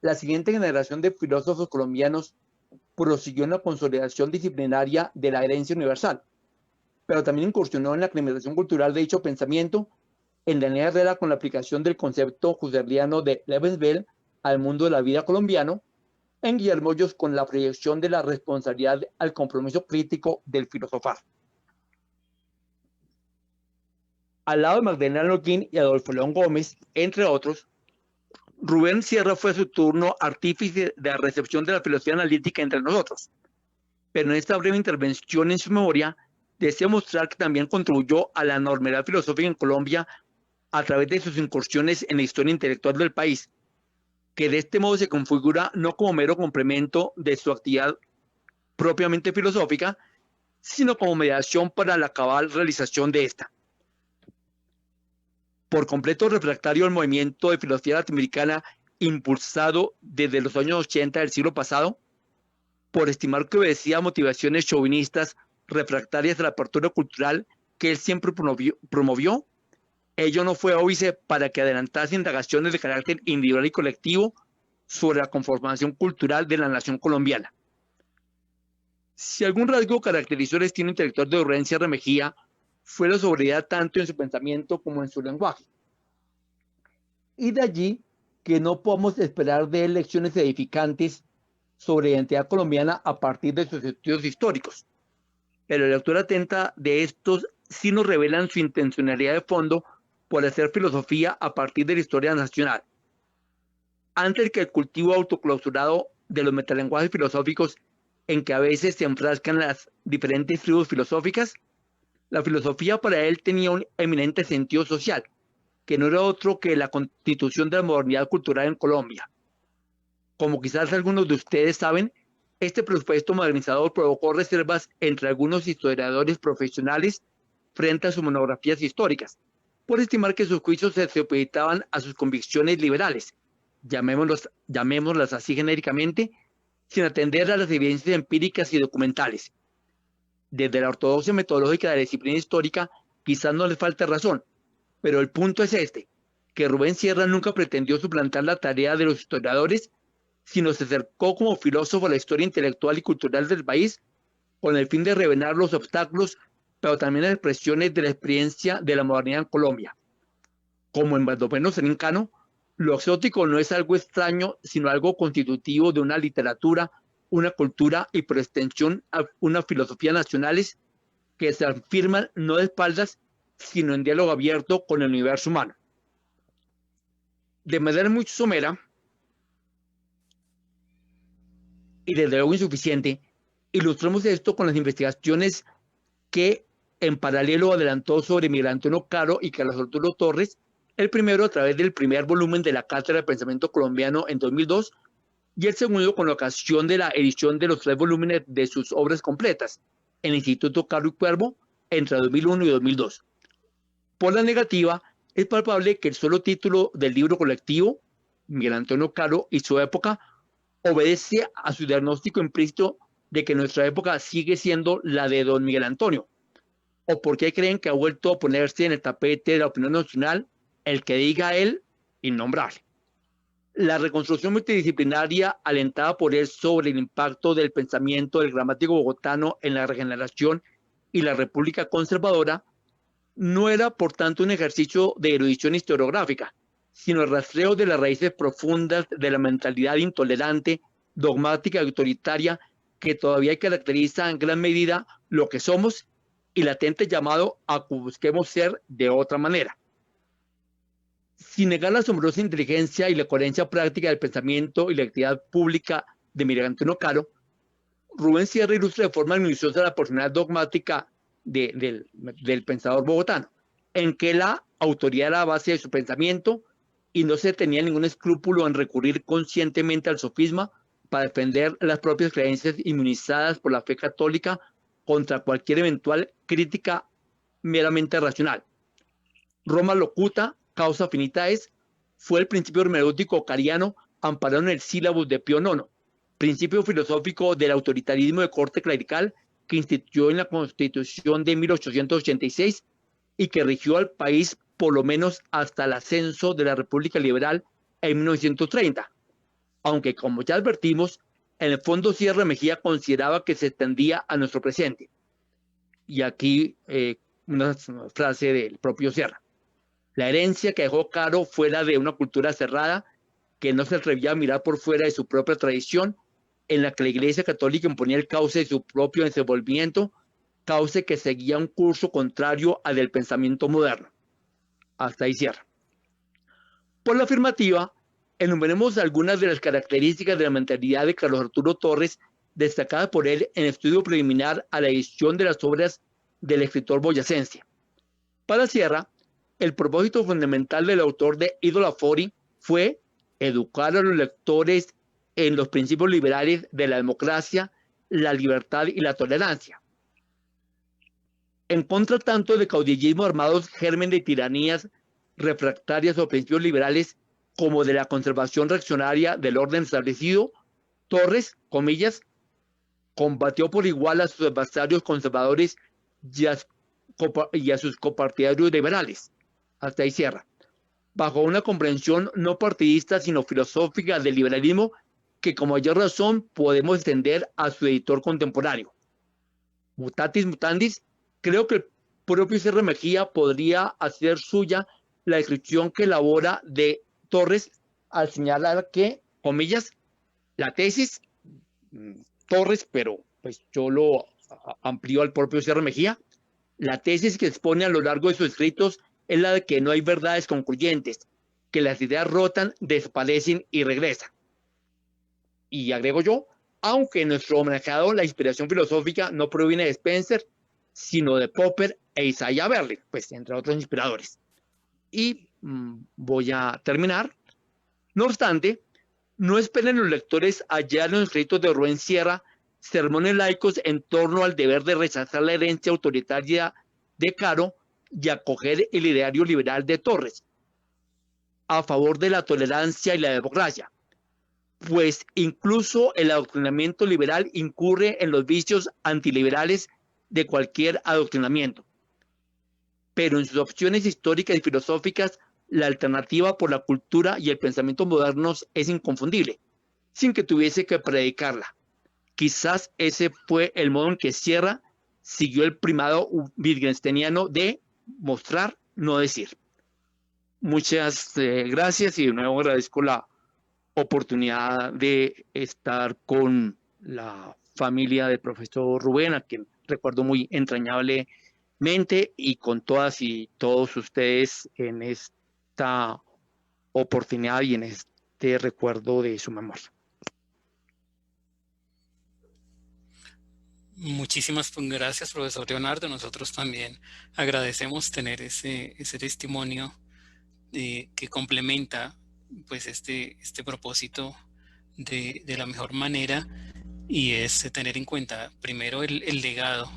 la siguiente generación de filósofos colombianos prosiguió en la consolidación disciplinaria de la herencia universal, pero también incursionó en la aclimatación cultural de dicho pensamiento, en Daniel Herrera con la aplicación del concepto husserliano de Lebenswelt al mundo de la vida colombiano, en Guillermo Hoyos con la proyección de la responsabilidad al compromiso crítico del filosofar. Al lado de Magdalena Holguín y Adolfo León Gómez, entre otros, Rubén Sierra fue a su turno artífice de la recepción de la filosofía analítica entre nosotros. Pero en esta breve intervención en su memoria, deseo mostrar que también contribuyó a la normalidad filosófica en Colombia a través de sus incursiones en la historia intelectual del país, que de este modo se configura no como mero complemento de su actividad propiamente filosófica, sino como mediación para la cabal realización de esta. Por completo refractario al movimiento de filosofía latinoamericana impulsado desde los años 80 del siglo pasado, por estimar que obedecía a motivaciones chauvinistas refractarias de la apertura cultural que él siempre promovió, ello no fue óbice para que adelantase indagaciones de carácter individual y colectivo sobre la conformación cultural de la nación colombiana. Si algún rasgo caracterizó el estilo intelectual de Rubén Sierra Mejía, fue la sobriedad tanto en su pensamiento como en su lenguaje. Y de allí que no podemos esperar de él lecciones edificantes sobre la identidad colombiana a partir de sus estudios históricos. Pero la lectura atenta de estos sí nos revelan su intencionalidad de fondo por hacer filosofía a partir de la historia nacional. Antes que el cultivo autoclausurado de los metalenguajes filosóficos en que a veces se enfrascan las diferentes tribus filosóficas, La filosofía para él tenía un eminente sentido social, que no era otro que la constitución de la modernidad cultural en Colombia. Como quizás algunos de ustedes saben, este presupuesto modernizador provocó reservas entre algunos historiadores profesionales frente a sus monografías históricas, por estimar que sus juicios se supeditaban a sus convicciones liberales, llamémoslas así genéricamente, sin atender a las evidencias empíricas y documentales. Desde la ortodoxia metodológica de la disciplina histórica, quizás no les falte razón, pero el punto es este, que Rubén Sierra nunca pretendió suplantar la tarea de los historiadores, sino se acercó como filósofo a la historia intelectual y cultural del país con el fin de revelar los obstáculos, pero también las expresiones de la experiencia de la modernidad en Colombia. Como en Baldomero Cerín Cano, lo exótico no es algo extraño, sino algo constitutivo de una literatura, una cultura y por extensión una filosofía nacionales que se afirman no de espaldas, sino en diálogo abierto con el universo humano. De manera muy somera, y desde luego insuficiente, ilustramos esto con las investigaciones que en paralelo adelantó sobre Miguel Antonio Caro y Carlos Arturo Torres, el primero a través del primer volumen de la Cátedra de Pensamiento Colombiano en 2002 y el segundo con la ocasión de la edición de los 3 volúmenes de sus obras completas en el Instituto Caro y Cuervo entre 2001 y 2002. Por la negativa, es palpable que el solo título del libro colectivo, Miguel Antonio Caro y su época, obedece a su diagnóstico implícito de que nuestra época sigue siendo la de don Miguel Antonio, o porque creen que ha vuelto a ponerse en el tapete de la opinión nacional el que diga él innombrable. La reconstrucción multidisciplinaria alentada por él sobre el impacto del pensamiento del gramático bogotano en la regeneración y la república conservadora no era por tanto un ejercicio de erudición historiográfica, sino el rastreo de las raíces profundas de la mentalidad intolerante, dogmática y autoritaria que todavía caracteriza en gran medida lo que somos y latente llamado a que busquemos ser de otra manera. Sin negar la asombrosa inteligencia y la coherencia práctica del pensamiento y la actividad pública de Miguel Antonio Caro, Rubén Sierra ilustra de forma minuciosa la personalidad dogmática del pensador bogotano, en que la autoridad era la base de su pensamiento y no se tenía ningún escrúpulo en recurrir conscientemente al sofisma para defender las propias creencias inmunizadas por la fe católica contra cualquier eventual crítica meramente racional. Roma locuta, causa finita es, fue el principio hermenéutico cariano amparado en el sílabus de Pío IX, principio filosófico del autoritarismo de corte clerical que instituyó en la Constitución de 1886 y que rigió al país por lo menos hasta el ascenso de la República Liberal en 1930. Aunque, como ya advertimos, en el fondo Sierra Mejía consideraba que se extendía a nuestro presente. Y aquí una frase del propio Sierra. La herencia que dejó Caro fue la de una cultura cerrada que no se atrevía a mirar por fuera de su propia tradición, en la que la Iglesia Católica imponía el cauce de su propio desenvolvimiento, cauce que seguía un curso contrario al del pensamiento moderno. Hasta ahí cierra. Por la afirmativa, enumeremos algunas de las características de la mentalidad de Carlos Arturo Torres, destacada por él en estudio preliminar a la edición de las obras del escritor boyacense. Para Sierra, el propósito fundamental del autor de Ídola Fori fue educar a los lectores en los principios liberales de la democracia, la libertad y la tolerancia. En contra tanto de caudillismo armados, germen de tiranías refractarias o principios liberales, como de la conservación reaccionaria del orden establecido, Torres, comillas, combatió por igual a sus adversarios conservadores y a sus copartidarios liberales. Hasta ahí cierra. Bajo una comprensión no partidista, sino filosófica del liberalismo, que con mayor razón podemos extender a su editor contemporáneo. Mutatis mutandis, creo que el propio Sierra Mejía podría hacer suya la descripción que elabora de Torres al señalar que, comillas, la tesis, Torres, pero pues yo lo amplío al propio Sierra Mejía, la tesis que expone a lo largo de sus escritos es la de que no hay verdades concluyentes, que las ideas rotan, desaparecen y regresan. Y agrego yo, aunque en nuestro homenajeado la inspiración filosófica no proviene de Spencer, sino de Popper e Isaiah Berlin, pues entre otros inspiradores. Y voy a terminar. No obstante, no esperen los lectores hallar en los escritos de Rubén Sierra sermones laicos en torno al deber de rechazar la herencia autoritaria de Caro y acoger el ideario liberal de Torres, a favor de la tolerancia y la democracia, pues incluso el adoctrinamiento liberal incurre en los vicios antiliberales de cualquier adoctrinamiento. Pero en sus opciones históricas y filosóficas, la alternativa por la cultura y el pensamiento modernos es inconfundible, sin que tuviese que predicarla. Quizás ese fue el modo en que Sierra siguió el primado wittgensteiniano de mostrar, no decir. Muchas gracias y de nuevo agradezco la oportunidad de estar con la familia del profesor Rubén, a quien recuerdo muy entrañablemente, y con todas y todos ustedes en esta oportunidad y en este recuerdo de su memoria. Muchísimas gracias, profesor Leonardo. Nosotros también agradecemos tener ese testimonio que complementa pues este propósito de la mejor manera, y es tener en cuenta primero el legado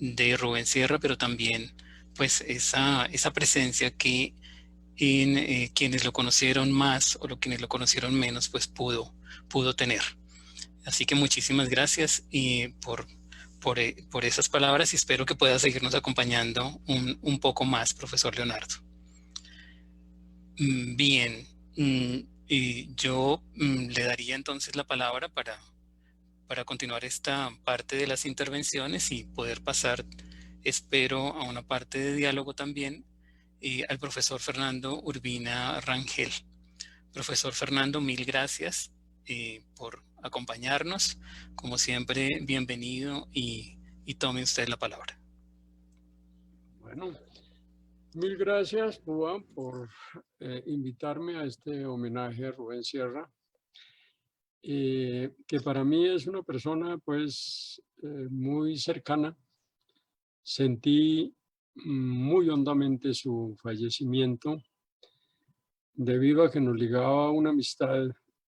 de Rubén Sierra, pero también pues esa presencia que en quienes lo conocieron más o quienes lo conocieron menos pues pudo tener. Así que muchísimas gracias por esas palabras, y espero que pueda seguirnos acompañando un poco más, profesor Leonardo. Bien, y yo le daría entonces la palabra para continuar esta parte de las intervenciones y poder pasar, espero, a una parte de diálogo también, al profesor Fernando Urbina Rangel. Profesor Fernando, mil gracias por acompañarnos. Como siempre, bienvenido y tome usted la palabra. Bueno, mil gracias, Juan, por invitarme a este homenaje a Rubén Sierra, que para mí es una persona pues muy cercana. Sentí muy hondamente su fallecimiento debido a que nos ligaba una amistad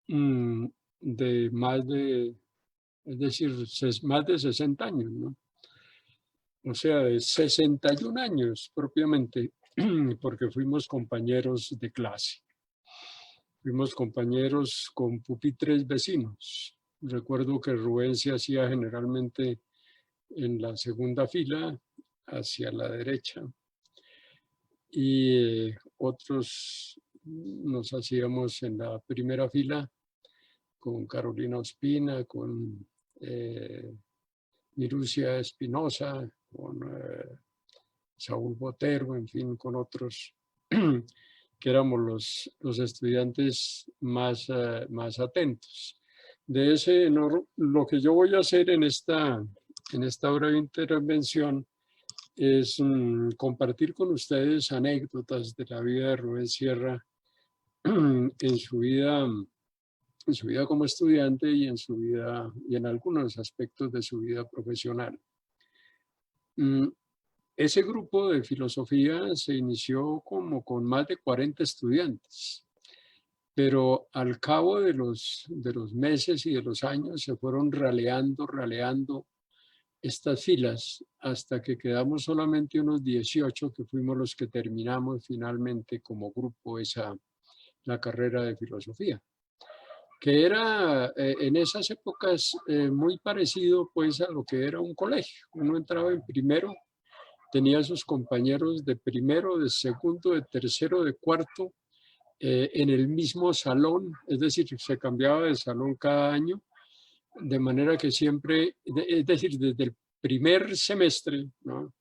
de más de, es decir, más de 60 años, ¿no? O sea, de 61 años propiamente, porque fuimos compañeros de clase. Fuimos compañeros con pupitres vecinos. Recuerdo que Rubén se hacía generalmente en la segunda fila, hacia la derecha, y otros nos hacíamos en la primera fila con Carolina Ospina, con Mirucia Espinosa, con Saúl Botero, en fin, con otros que éramos los estudiantes más atentos. De ese, lo que yo voy a hacer en esta breve intervención es compartir con ustedes anécdotas de la vida de Rubén Sierra en su vida como estudiante y en algunos aspectos de su vida profesional. Ese grupo de filosofía se inició como con más de 40 estudiantes, pero al cabo de los meses y de los años se fueron raleando estas filas hasta que quedamos solamente unos 18 que fuimos los que terminamos finalmente como grupo la carrera de filosofía, que era en esas épocas muy parecido pues a lo que era un colegio. Uno entraba en primero, tenía sus compañeros de primero, de segundo, de tercero, de cuarto, en el mismo salón, es decir, se cambiaba de salón cada año, de manera que siempre, es decir, desde el primer semestre, ¿no?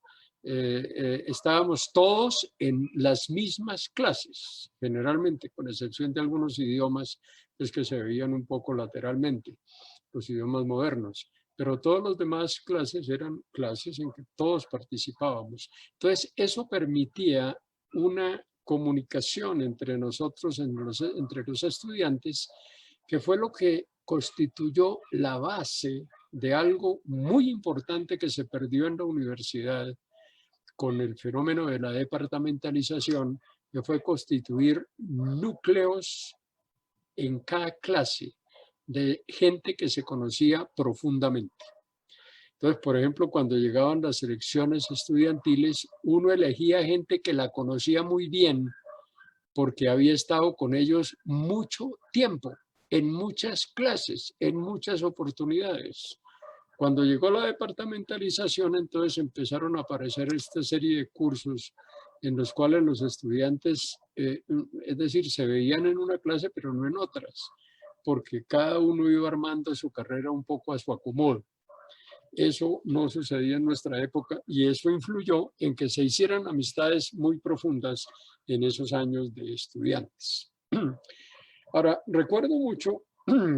Estábamos todos en las mismas clases, generalmente, con excepción de algunos idiomas pues, que se veían un poco lateralmente, los idiomas modernos. Pero todos los demás clases eran clases en que todos participábamos. Entonces, eso permitía una comunicación entre nosotros, entre los estudiantes, que fue lo que constituyó la base de algo muy importante que se perdió en la universidad con el fenómeno de la departamentalización, que fue constituir núcleos en cada clase de gente que se conocía profundamente. Entonces, por ejemplo, cuando llegaban las elecciones estudiantiles, uno elegía gente que la conocía muy bien porque había estado con ellos mucho tiempo, en muchas clases, en muchas oportunidades. Cuando llegó la departamentalización, entonces empezaron a aparecer esta serie de cursos en los cuales los estudiantes, es decir, se veían en una clase pero no en otras, porque cada uno iba armando su carrera un poco a su acomodo. Eso no sucedía en nuestra época y eso influyó en que se hicieran amistades muy profundas en esos años de estudiantes. Ahora, recuerdo mucho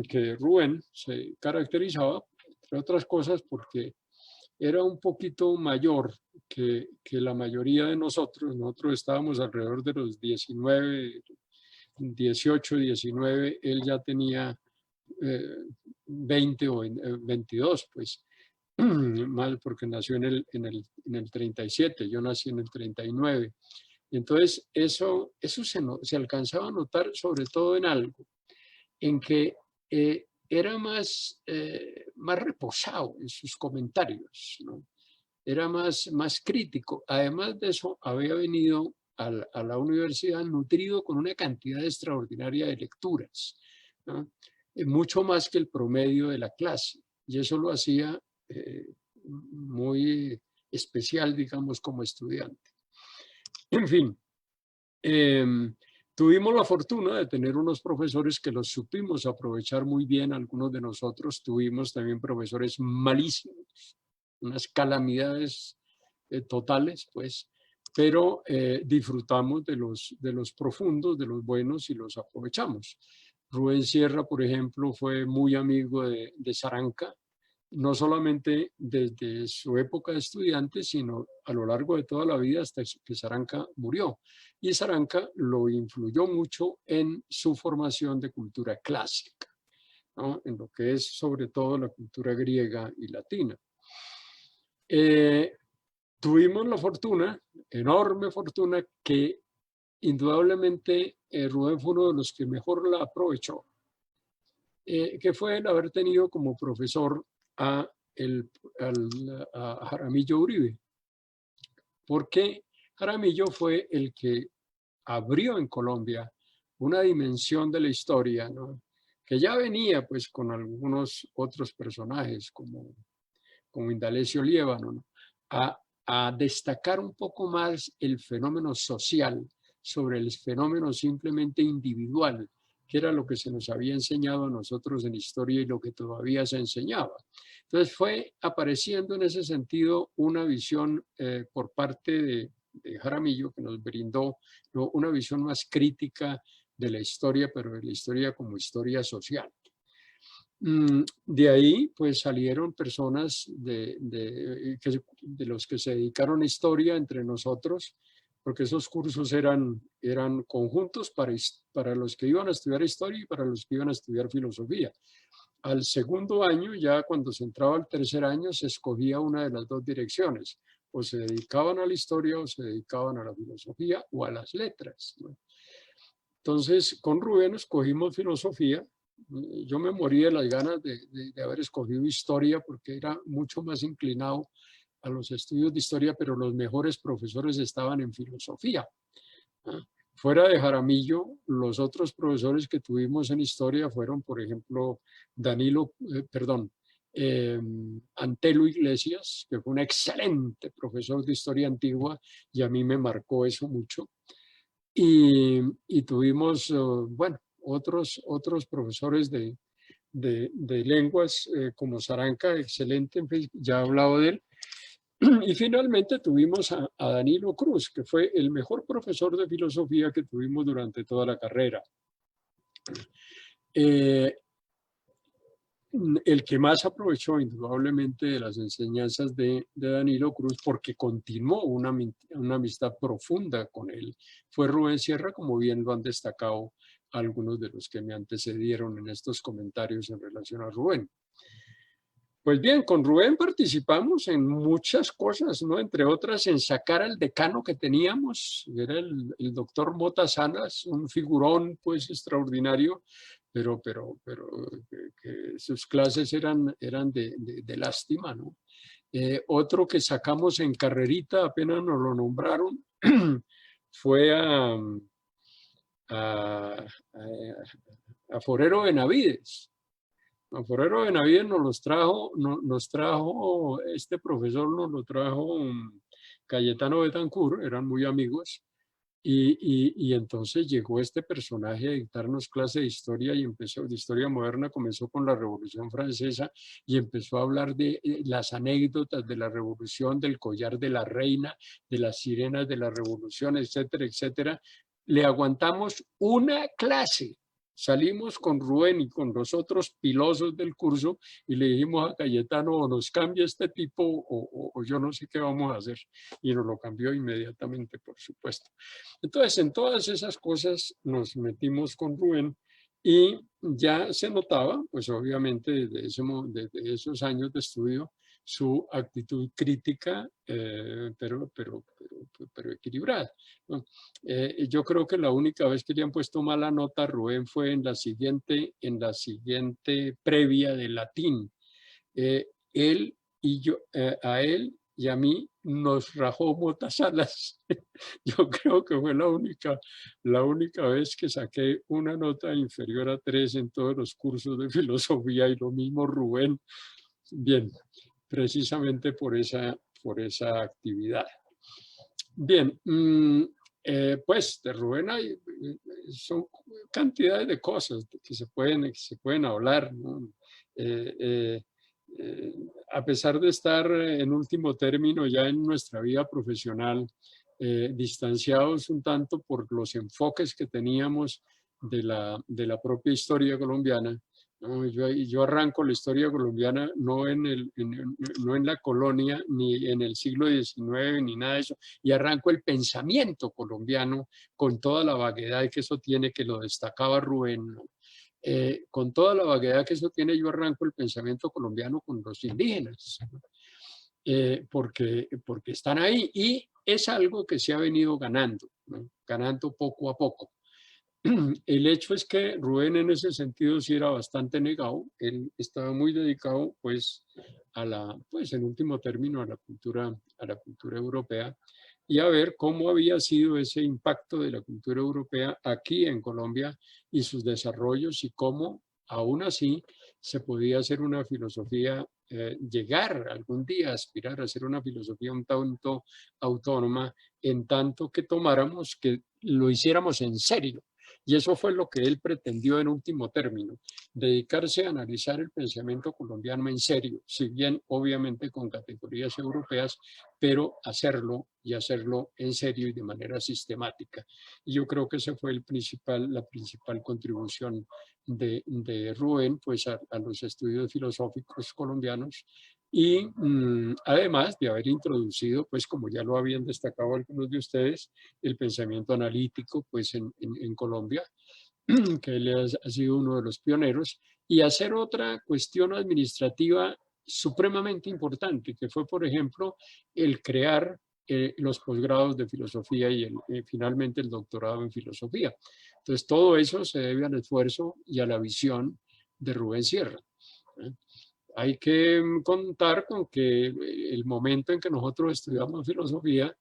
que Rubén se caracterizaba, entre otras cosas, porque era un poquito mayor que la mayoría de nosotros. Nosotros estábamos alrededor de los 19, 18, 19. Él ya tenía 20 o 22, pues. Mal, porque nació en el 37, yo nací en el 39. Entonces, eso se alcanzaba a notar sobre todo en algo, en que era más reposado en sus comentarios, ¿no? Era más crítico. Además de eso, había venido a la universidad nutrido con una cantidad extraordinaria de lecturas, ¿no? Mucho más que el promedio de la clase, y eso lo hacía muy especial, digamos, como estudiante. En fin, tuvimos la fortuna de tener unos profesores que los supimos aprovechar muy bien. Algunos de nosotros tuvimos también profesores malísimos, unas calamidades totales, pues, pero disfrutamos de los profundos, de los buenos, y los aprovechamos. Rubén Sierra, por ejemplo, fue muy amigo de Saranca, no solamente desde su época de estudiante, sino a lo largo de toda la vida hasta que Saranca murió. Y Saranca lo influyó mucho en su formación de cultura clásica, ¿no? En lo que es sobre todo la cultura griega y latina. Tuvimos la fortuna, enorme fortuna, que indudablemente Rubén fue uno de los que mejor la aprovechó, que fue el haber tenido como profesor a Jaramillo Uribe, porque Jaramillo fue el que abrió en Colombia una dimensión de la historia, ¿no? Que ya venía pues con algunos otros personajes como Indalecio Liévano, ¿no? A destacar un poco más el fenómeno social sobre el fenómeno simplemente individual, que era lo que se nos había enseñado a nosotros en historia y lo que todavía se enseñaba. Entonces fue apareciendo en ese sentido una visión por parte de Jaramillo, que nos brindó, ¿no?, una visión más crítica de la historia, pero de la historia como historia social. De ahí pues salieron personas de los que se dedicaron a historia entre nosotros, porque esos cursos eran conjuntos para los que iban a estudiar historia y para los que iban a estudiar filosofía. Al segundo año, ya cuando se entraba al tercer año, se escogía una de las dos direcciones: o se dedicaban a la historia o se dedicaban a la filosofía o a las letras, ¿no? Entonces, con Rubén escogimos filosofía. Yo me morí de las ganas de haber escogido historia, porque era mucho más inclinado a los estudios de historia, pero los mejores profesores estaban en filosofía. Fuera de Jaramillo, los otros profesores que tuvimos en historia fueron, por ejemplo, Antelo Iglesias, que fue un excelente profesor de historia antigua, y a mí me marcó eso mucho. Y tuvimos, bueno, otros profesores de lenguas como Saranca, excelente, en fin, ya he hablado de él. Y finalmente tuvimos a Danilo Cruz, que fue el mejor profesor de filosofía que tuvimos durante toda la carrera. El que más aprovechó indudablemente de las enseñanzas de Danilo Cruz, porque continuó una amistad profunda con él, fue Rubén Sierra, como bien lo han destacado algunos de los que me antecedieron en estos comentarios en relación a Rubén. Pues bien, con Rubén participamos en muchas cosas, ¿no? Entre otras, en sacar al decano que teníamos, era el doctor Mota Salas, un figurón, pues, extraordinario, pero que sus clases eran de lástima, ¿no? Otro que sacamos en carrerita, apenas nos lo nombraron, fue a Forero Benavides. A Forero Benavides nos trajo, este profesor nos lo trajo Cayetano Betancourt, eran muy amigos, y entonces llegó este personaje a dictarnos clase de historia y empezó, de historia moderna, comenzó con la Revolución Francesa y empezó a hablar de las anécdotas de la Revolución, del collar de la reina, de las sirenas de la Revolución, etcétera, etcétera. Le aguantamos una clase. Salimos con Rubén y con los otros pilosos del curso y le dijimos a Cayetano, o nos cambia este tipo o yo no sé qué vamos a hacer. Y nos lo cambió inmediatamente, por supuesto. Entonces, en todas esas cosas nos metimos con Rubén y ya se notaba, pues obviamente desde esos años de estudio, su actitud crítica, pero equilibrada, ¿no? Yo creo que la única vez que le han puesto mala nota a Rubén fue en la siguiente previa de latín. Él y yo, a él y a mí nos rajó Mota Salas. Yo creo que fue la única vez que saqué una nota inferior a 3 en todos los cursos de filosofía, y lo mismo Rubén. Bien, precisamente por esa actividad. Bien, pues de Rubén son cantidades de cosas que se pueden hablar, ¿no? A pesar de estar en último término ya en nuestra vida profesional, distanciados un tanto por los enfoques que teníamos de la propia historia colombiana, ¿no? Yo arranco la historia colombiana no en la colonia, ni en el siglo XIX, ni nada de eso, y arranco el pensamiento colombiano con toda la vaguedad que eso tiene, que lo destacaba Rubén, ¿no? Con toda la vaguedad que eso tiene, yo arranco el pensamiento colombiano con los indígenas, ¿no? Porque están ahí y es algo que se ha venido ganando, ¿no? Ganando poco a poco. El hecho es que Rubén en ese sentido sí era bastante negado. Él estaba muy dedicado, pues, en último término, a la cultura europea, y a ver cómo había sido ese impacto de la cultura europea aquí en Colombia y sus desarrollos, y cómo aún así se podía hacer una filosofía, llegar algún día a aspirar a hacer una filosofía un tanto autónoma, en tanto que lo hiciéramos en serio. Y eso fue lo que él pretendió en último término, dedicarse a analizar el pensamiento colombiano en serio, si bien obviamente con categorías europeas, pero hacerlo en serio y de manera sistemática. Y yo creo que esa fue la principal contribución de Rubén, pues, a los estudios filosóficos colombianos. Y además de haber introducido, pues como ya lo habían destacado algunos de ustedes, el pensamiento analítico, pues en Colombia, que él ha sido uno de los pioneros, y hacer otra cuestión administrativa supremamente importante, que fue, por ejemplo, el crear los posgrados de filosofía y finalmente el doctorado en filosofía. Entonces, todo eso se debe al esfuerzo y a la visión de Rubén Sierra, ¿eh? Hay que contar con que el momento en que nosotros estudiamos filosofía,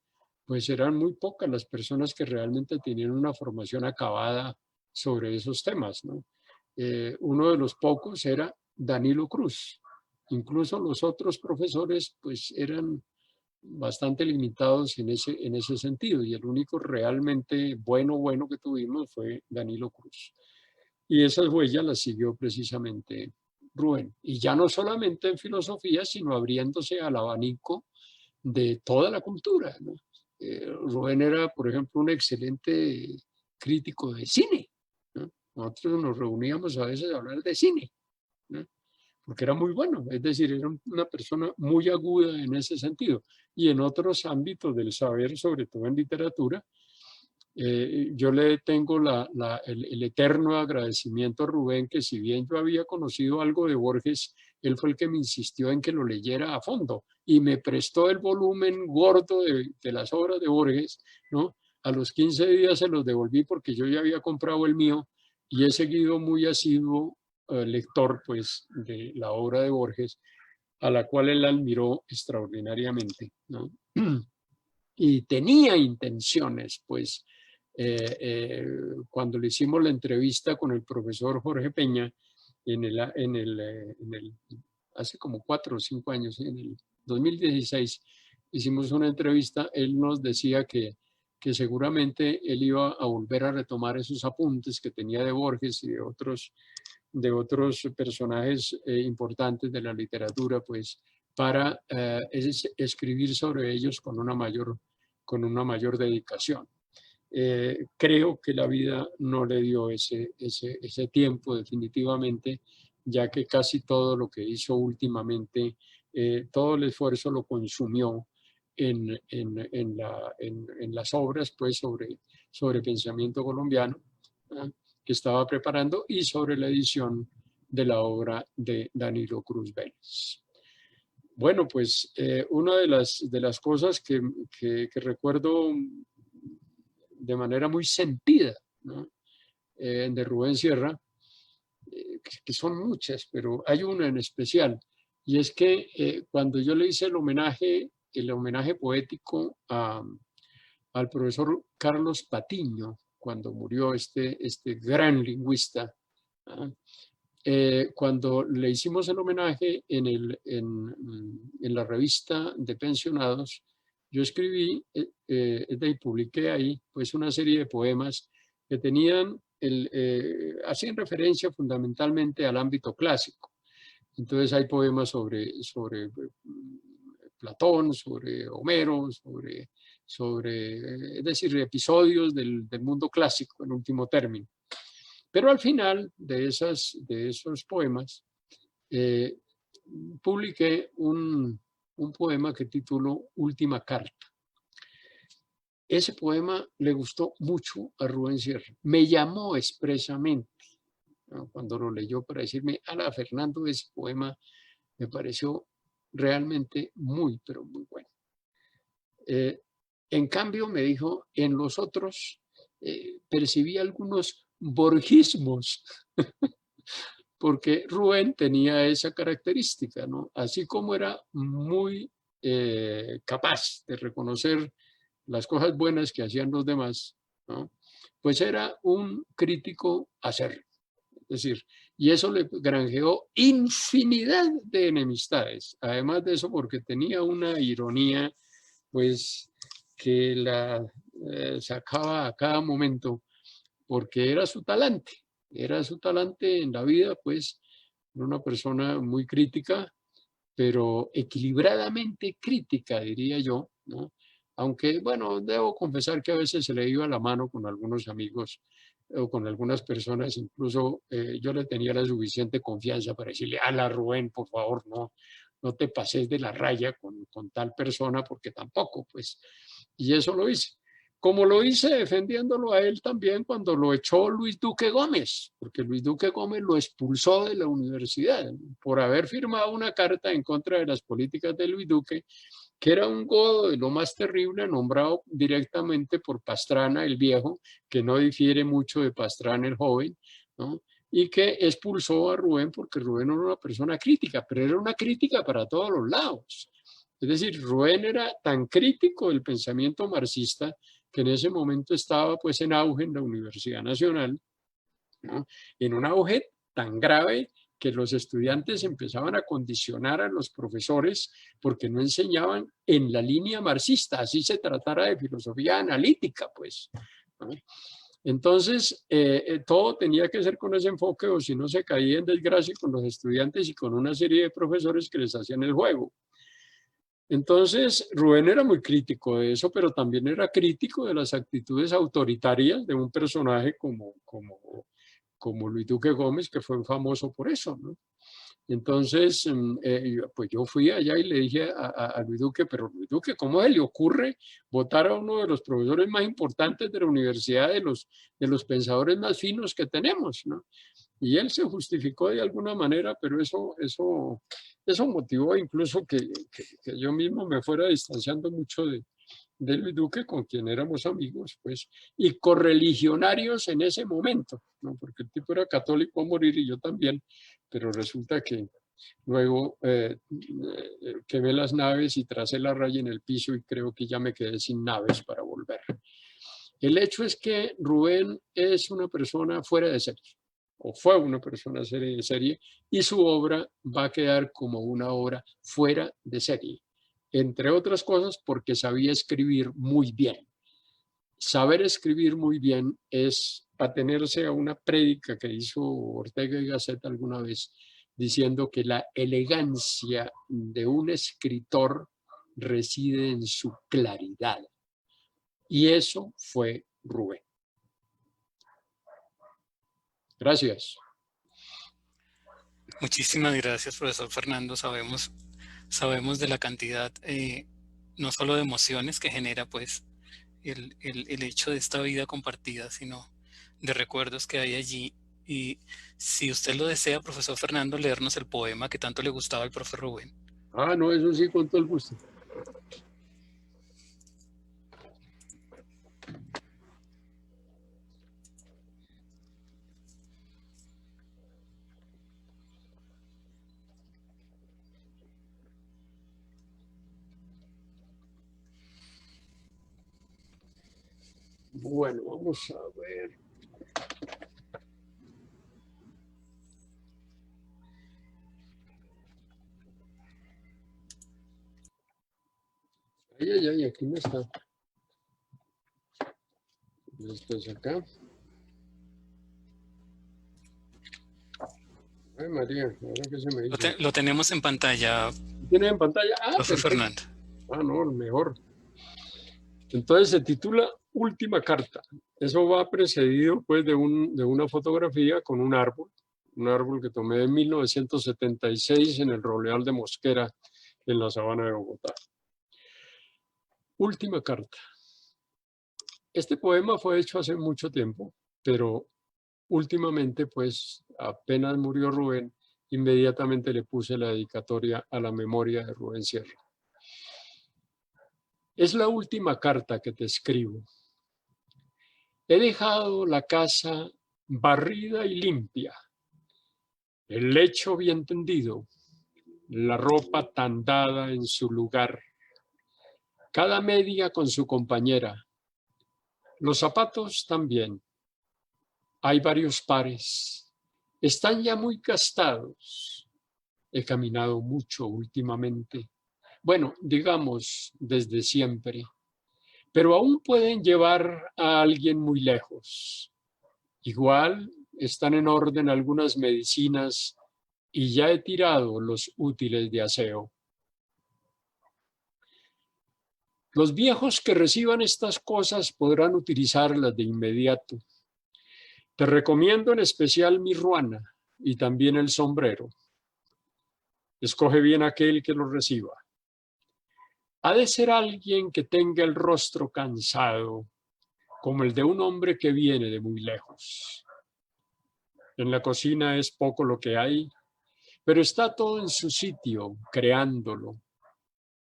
pues eran muy pocas las personas que realmente tenían una formación acabada sobre esos temas, ¿no? Uno de los pocos era Danilo Cruz. Incluso los otros profesores, pues, eran bastante limitados en ese sentido, y el único realmente bueno que tuvimos fue Danilo Cruz. Y esas huellas las siguió precisamente Rubén, y ya no solamente en filosofía, sino abriéndose al abanico de toda la cultura, ¿no? Rubén era, por ejemplo, un excelente crítico de cine, ¿no? Nosotros nos reuníamos a veces a hablar de cine, ¿no? Porque era muy bueno, es decir, era una persona muy aguda en ese sentido. Y en otros ámbitos del saber, sobre todo en literatura, yo le tengo el eterno agradecimiento a Rubén, que si bien yo había conocido algo de Borges, él fue el que me insistió en que lo leyera a fondo y me prestó el volumen gordo de las obras de Borges, ¿no? A los 15 días se los devolví porque yo ya había comprado el mío y he seguido muy asiduo lector, pues, de la obra de Borges, a la cual él admiró extraordinariamente, ¿no? Y tenía intenciones, pues, cuando le hicimos la entrevista con el profesor Jorge Peña hace como 4 o 5 años, en el 2016, hicimos una entrevista, él nos decía que seguramente él iba a volver a retomar esos apuntes que tenía de Borges y de otros personajes importantes de la literatura, pues, para escribir sobre ellos con una mayor dedicación. Creo que la vida no le dio ese tiempo definitivamente, ya que casi todo lo que hizo últimamente, todo el esfuerzo lo consumió en las obras, pues, sobre pensamiento colombiano, ¿eh? Que estaba preparando, y sobre la edición de la obra de Danilo Cruz Vélez. Bueno, pues una de las cosas que recuerdo de manera muy sentida, ¿no? De Rubén Sierra, que son muchas, pero hay una en especial, y es que cuando yo le hice el homenaje poético al profesor Carlos Patiño, cuando murió este gran lingüista, cuando le hicimos el homenaje en la revista de pensionados, yo escribí y publiqué ahí, pues, una serie de poemas que hacían referencia fundamentalmente al ámbito clásico. Entonces hay poemas sobre Platón, sobre Homero, es decir, episodios del mundo clásico en último término. Pero al final de esos poemas publiqué un poema que tituló Última Carta. Ese poema le gustó mucho a Rubén Sierra. Me llamó expresamente, ¿no?, cuando lo leyó, para decirme: ala, Fernando, ese poema me pareció realmente muy, pero muy bueno. En cambio, me dijo, en los otros percibí algunos borgismos, porque Rubén tenía esa característica, ¿no? Así como era muy capaz de reconocer las cosas buenas que hacían los demás, ¿no?, pues era un crítico acérrimo. Es decir, y eso le granjeó infinidad de enemistades. Además de eso, porque tenía una ironía, pues, que la sacaba a cada momento, porque era su talante en la vida, pues, era una persona muy crítica, pero equilibradamente crítica, diría yo, ¿no? Aunque, bueno, debo confesar que a veces se le iba la mano con algunos amigos o con algunas personas, incluso yo le tenía la suficiente confianza para decirle: ala, Rubén, por favor, no te pases de la raya con tal persona, porque tampoco, pues. Y eso lo hice. Como lo hice defendiéndolo a él también cuando lo echó Luis Duque Gómez, porque Luis Duque Gómez lo expulsó de la universidad por haber firmado una carta en contra de las políticas de Luis Duque, que era un godo de lo más terrible, nombrado directamente por Pastrana el viejo, que no difiere mucho de Pastrana el joven, ¿no?, y que expulsó a Rubén porque Rubén era una persona crítica, pero era una crítica para todos los lados. Es decir, Rubén era tan crítico del pensamiento marxista, que en ese momento estaba, pues, en auge en la Universidad Nacional, ¿no?, en un auge tan grave que los estudiantes empezaban a condicionar a los profesores porque no enseñaban en la línea marxista, así se tratara de filosofía analítica, pues, ¿no? Entonces, todo tenía que ser con ese enfoque, o si no se caía en desgracia con los estudiantes y con una serie de profesores que les hacían el juego. Entonces, Rubén era muy crítico de eso, pero también era crítico de las actitudes autoritarias de un personaje como Luis Duque Gómez, que fue famoso por eso, ¿no? Entonces, pues yo fui allá y le dije a Luis Duque: pero Luis Duque, ¿cómo se le ocurre votar a uno de los profesores más importantes de la universidad, de los pensadores más finos que tenemos, ¿no? Y él se justificó de alguna manera, pero eso motivó incluso que yo mismo me fuera distanciando mucho de Luis Duque, con quien éramos amigos, pues, y correligionarios en ese momento, ¿no? Porque el tipo era católico a morir y yo también, pero resulta que luego quemé las naves y tracé la raya en el piso y creo que ya me quedé sin naves para volver. El hecho es que Rubén es una persona fuera de serie, o fue una persona de serie, y su obra va a quedar como una obra fuera de serie, entre otras cosas porque sabía escribir muy bien. Saber escribir muy bien es atenerse a una prédica que hizo Ortega y Gasset alguna vez, diciendo que la elegancia de un escritor reside en su claridad. Y eso fue Rubén. Gracias. Muchísimas gracias, profesor Fernando. Sabemos de la cantidad, no solo de emociones que genera pues el hecho de esta vida compartida, sino de recuerdos que hay allí. Y si usted lo desea, profesor Fernando, leernos el poema que tanto le gustaba al profe Rubén. Ah, no, eso sí, con todo el gusto. Bueno, vamos a ver. Ay, aquí no está. Esto es acá. Ay, María, ahora que se me hizo. Lo tenemos en pantalla. ¿Tiene en pantalla? Ah, profe Fernando. Ah, no, mejor. Entonces se titula Última carta. Eso va precedido pues de una fotografía con un árbol que tomé en 1976 en el Roleal de Mosquera, en la Sabana de Bogotá. Última carta. Este poema fue hecho hace mucho tiempo, pero últimamente, pues, apenas murió Rubén, inmediatamente le puse la dedicatoria a la memoria de Rubén Sierra. Es la última carta que te escribo. He dejado la casa barrida y limpia, el lecho bien tendido, la ropa tandada en su lugar, cada media con su compañera, los zapatos también. Hay varios pares, están ya muy gastados. He caminado mucho últimamente, bueno, digamos desde siempre, pero aún pueden llevar a alguien muy lejos. Igual están en orden algunas medicinas y ya he tirado los útiles de aseo. Los viejos que reciban estas cosas podrán utilizarlas de inmediato. Te recomiendo en especial mi ruana y también el sombrero. Escoge bien aquel que lo reciba. Ha de ser alguien que tenga el rostro cansado, como el de un hombre que viene de muy lejos. En la cocina es poco lo que hay, pero está todo en su sitio, creándolo.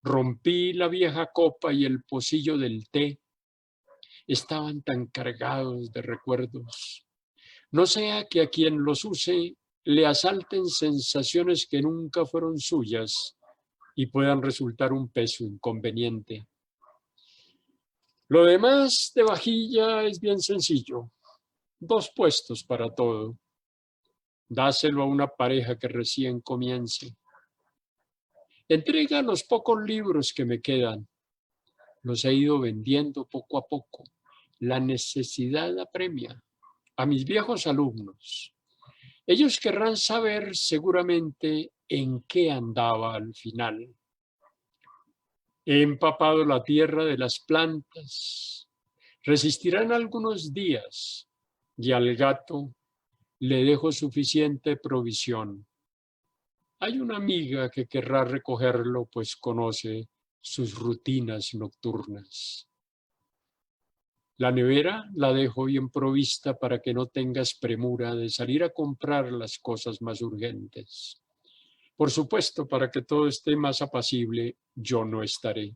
Rompí la vieja copa y el pocillo del té. Estaban tan cargados de recuerdos. No sea que a quien los use le asalten sensaciones que nunca fueron suyas y puedan resultar un peso inconveniente. Lo demás de vajilla es bien sencillo. 2 puestos para todo. Dáselo a una pareja que recién comience. Entrega los pocos libros que me quedan. Los he ido vendiendo poco a poco. La necesidad apremia. A mis viejos alumnos. Ellos querrán saber seguramente en qué andaba al final. He empapado la tierra de las plantas. Resistirán algunos días y al gato le dejo suficiente provisión. Hay una amiga que querrá recogerlo, pues conoce sus rutinas nocturnas. La nevera la dejo bien provista para que no tengas premura de salir a comprar las cosas más urgentes. Por supuesto, para que todo esté más apacible, yo no estaré.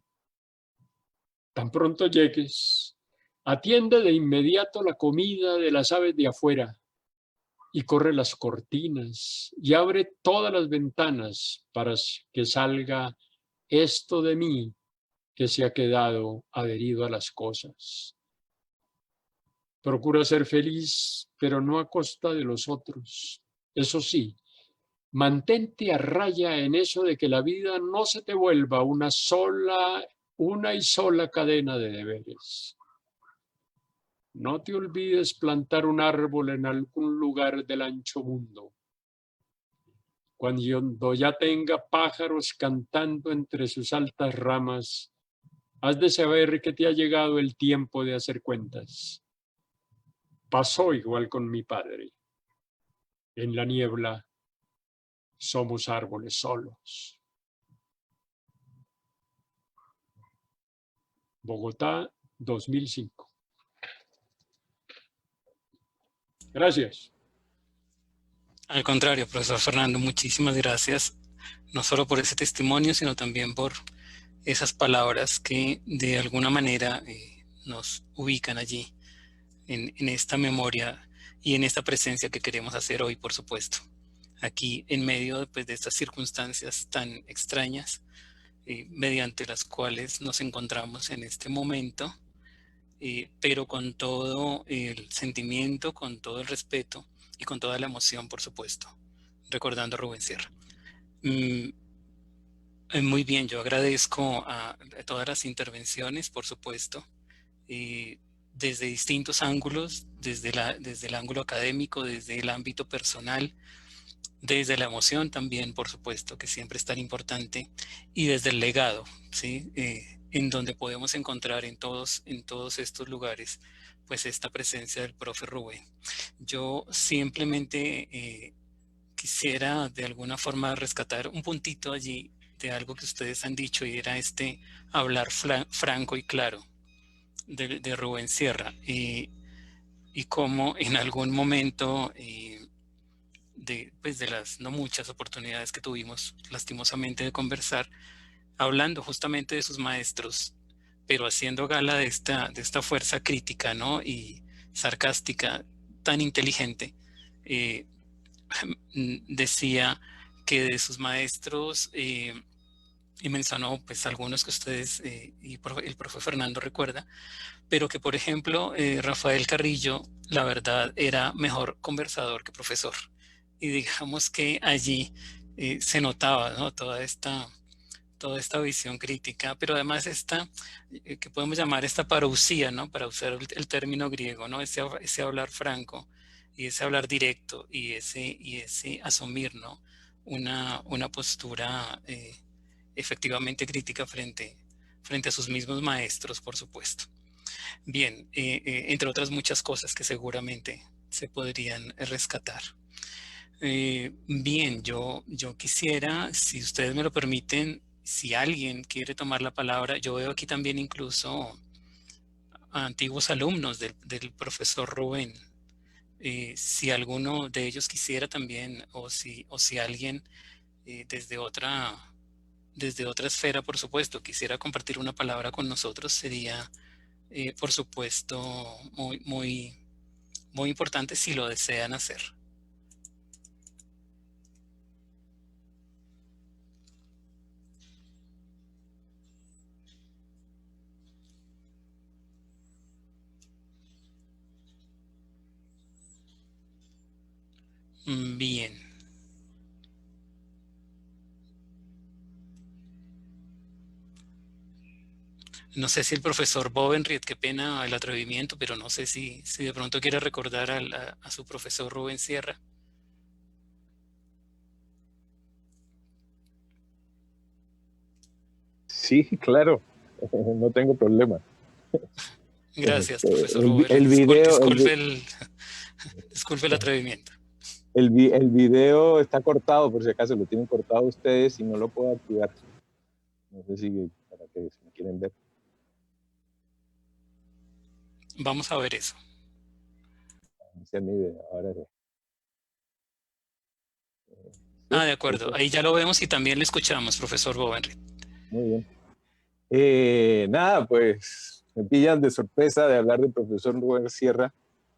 Tan pronto llegues, atiende de inmediato la comida de las aves de afuera y corre las cortinas y abre todas las ventanas para que salga esto de mí que se ha quedado adherido a las cosas. Procura ser feliz, pero no a costa de los otros. Eso sí, mantente a raya en eso de que la vida no se te vuelva una y sola cadena de deberes. No te olvides plantar un árbol en algún lugar del ancho mundo. Cuando ya tenga pájaros cantando entre sus altas ramas, has de saber que te ha llegado el tiempo de hacer cuentas. Pasó igual con mi padre. En la niebla somos árboles solos. Bogotá, 2005. Gracias. Al contrario, profesor Fernando, muchísimas gracias, no solo por ese testimonio, sino también por esas palabras que de alguna manera nos ubican allí, en esta memoria y en esta presencia que queremos hacer hoy, por supuesto. Aquí, en medio pues, de estas circunstancias tan extrañas, mediante las cuales nos encontramos en este momento, pero con todo el sentimiento, con todo el respeto y con toda la emoción, por supuesto, recordando a Rubén Sierra. Muy bien, yo agradezco a todas las intervenciones, por supuesto, desde distintos ángulos, desde el ángulo académico, desde el ámbito personal, desde la emoción también, por supuesto, que siempre es tan importante, y desde el legado, ¿sí? En donde podemos encontrar en todos estos lugares, pues esta presencia del profe Rubén. Yo simplemente quisiera de alguna forma rescatar un puntito allí de algo que ustedes han dicho, y era hablar franco y claro de Rubén Sierra, y cómo en algún momento pues de las no muchas oportunidades que tuvimos lastimosamente de conversar, hablando justamente de sus maestros, pero haciendo gala de esta fuerza crítica, ¿no? Y sarcástica, tan inteligente, decía que de sus maestros, y mencionó pues algunos que ustedes y el profe Fernando recuerda, pero que por ejemplo Rafael Carrillo, la verdad, era mejor conversador que profesor. Y digamos que allí se notaba, ¿no? toda esta visión crítica, pero además que podemos llamar esta parousia, ¿no? Para usar el término griego, ¿no? Ese hablar franco y ese hablar directo y ese asumir, ¿no? Una postura efectivamente crítica frente a sus mismos maestros, por supuesto. Bien, entre otras muchas cosas que seguramente se podrían rescatar. Bien, yo quisiera, si ustedes me lo permiten, si alguien quiere tomar la palabra, yo veo aquí también incluso a antiguos alumnos del profesor Rubén. Si alguno de ellos quisiera también, o si alguien desde otra esfera, por supuesto, quisiera compartir una palabra con nosotros, sería, por supuesto, muy importante si lo desean hacer. Bien. No sé si el profesor Bovenriet, qué pena el atrevimiento, pero no sé si de pronto quiere recordar a su profesor Rubén Sierra. Sí, claro, no tengo problema. Gracias, profesor Rubén. El video, disculpe el atrevimiento. El video está cortado, por si acaso lo tienen cortado ustedes y no lo puedo activar. No sé si para que me quieren ver. Vamos a ver eso. Esa es mi idea. Ahora Ah, de acuerdo. Ahí ya lo vemos y también le escuchamos, profesor Bovenrit. muy bien. Nada, pues me pillan de sorpresa de hablar del profesor Rubén Sierra,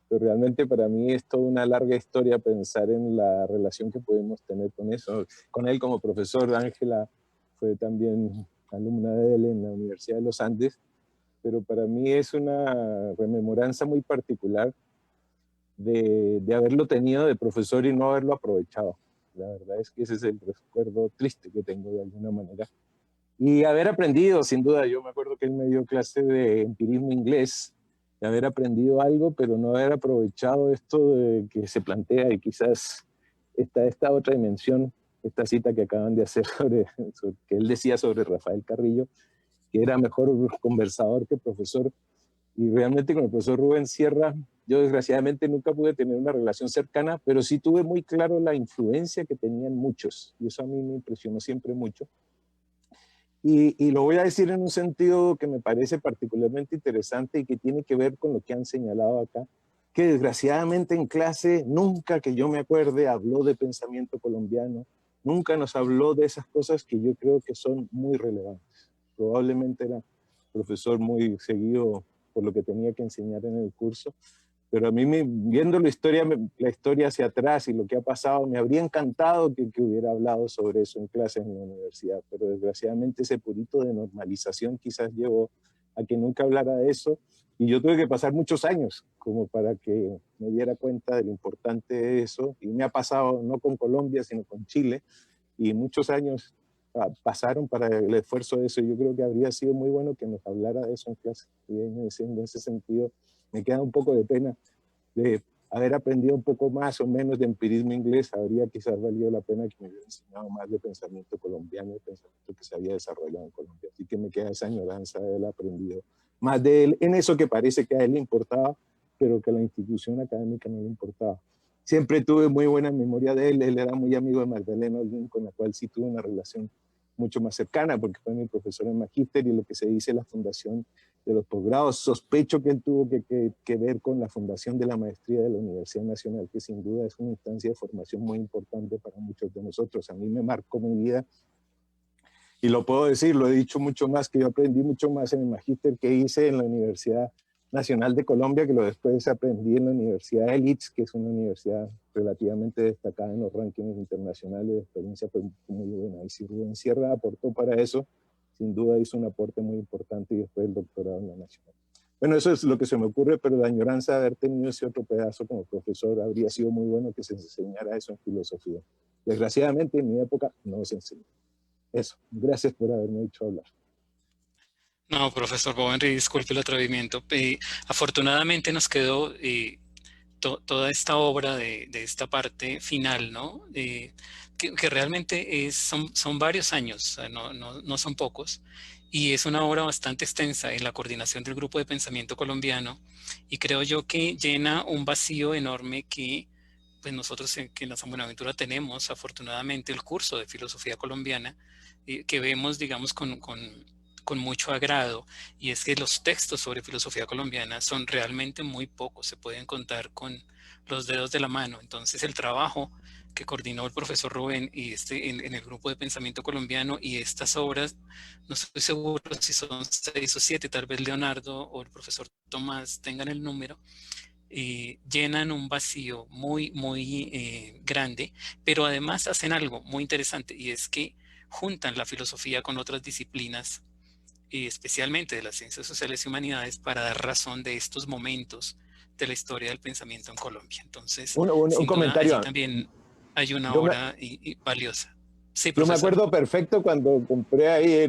pero realmente para mí es toda una larga historia pensar en la relación que podemos tener con eso. Con él como profesor, Ángela fue también alumna de él en la Universidad de los Andes, pero para mí es una rememoranza muy particular de haberlo tenido de profesor y no haberlo aprovechado. La verdad es que ese es el recuerdo triste que tengo de alguna manera. Y haber aprendido, sin duda, yo me acuerdo que él me dio clase de empirismo inglés, de haber aprendido algo, pero no haber aprovechado esto de que se plantea y quizás esta otra dimensión, esta cita que acaban de hacer sobre que él decía sobre Rafael Carrillo, que era mejor conversador que profesor. Y realmente con el profesor Rubén Sierra, yo desgraciadamente nunca pude tener una relación cercana, pero sí tuve muy claro la influencia que tenían muchos, y eso a mí me impresionó siempre mucho. Y lo voy a decir en un sentido que me parece particularmente interesante y que tiene que ver con lo que han señalado acá, que desgraciadamente en clase nunca que yo me acuerde habló de pensamiento colombiano, nunca nos habló de esas cosas que yo creo que son muy relevantes. Probablemente era profesor muy seguido por lo que tenía que enseñar en el curso, pero a mí, viendo la historia hacia atrás y lo que ha pasado, me habría encantado que hubiera hablado sobre eso en clases en la universidad, pero desgraciadamente ese purito de normalización quizás llevó a que nunca hablara de eso, y yo tuve que pasar muchos años como para que me diera cuenta de lo importante de eso, y me ha pasado no con Colombia, sino con Chile, y muchos años pasaron para el esfuerzo de eso. Yo creo que habría sido muy bueno que nos hablara de eso en clase, y en ese sentido me queda un poco de pena de haber aprendido un poco más o menos de empirismo inglés. Habría quizás valido la pena que me hubiera enseñado más de pensamiento colombiano, de pensamiento que se había desarrollado en Colombia. Así que me queda esa añoranza de haber aprendido más de él en eso que parece que a él le importaba, pero que a la institución académica no le importaba. Siempre tuve muy buena memoria de él. Él era muy amigo de Magdalena Olguín, con la cual sí tuve una relación mucho más cercana, porque fue mi profesor en magíster, y lo que se dice la fundación de los posgrados. Sospecho que él tuvo que ver con la fundación de la maestría de la Universidad Nacional, que sin duda es una instancia de formación muy importante para muchos de nosotros. A mí me marcó mi vida, y lo puedo decir, lo he dicho mucho más, que yo aprendí mucho más en el magíster que hice en la Universidad Nacional de Colombia, que lo después aprendí en la Universidad de Leeds, que es una universidad relativamente destacada en los rankings internacionales de experiencia, pues muy buena. Y si Rubén Sierra aportó para eso, sin duda hizo un aporte muy importante, y después el doctorado en la Nacional. Bueno, eso es lo que se me ocurre, pero la añoranza de haber tenido ese otro pedazo como profesor, habría sido muy bueno que se enseñara eso en filosofía. Desgraciadamente en mi época no se enseñó. Eso, gracias por haberme hecho hablar. No, profesor Bovenri, disculpe el atrevimiento. Afortunadamente nos quedó toda esta obra de esta parte final, ¿no? Que realmente son varios años, o sea, no son pocos, y es una obra bastante extensa en la coordinación del Grupo de Pensamiento Colombiano, y creo yo que llena un vacío enorme que pues nosotros que en la San Buenaventura tenemos afortunadamente el curso de Filosofía Colombiana, que vemos, digamos, con mucho agrado, y es que los textos sobre filosofía colombiana son realmente muy pocos, se pueden contar con los dedos de la mano. Entonces el trabajo que coordinó el profesor Rubén y en el grupo de pensamiento colombiano, y estas obras, no estoy seguro si son 6 o 7, tal vez Leonardo o el profesor Tomás tengan el número, llenan un vacío muy grande, pero además hacen algo muy interesante, y es que juntan la filosofía con otras disciplinas, especialmente de las ciencias sociales y humanidades, para dar razón de estos momentos de la historia del pensamiento en Colombia. Entonces, Un sin duda, allí comentario. también hay una Yo me, obra valiosa. Sí, yo me profesor. acuerdo perfecto cuando compré ahí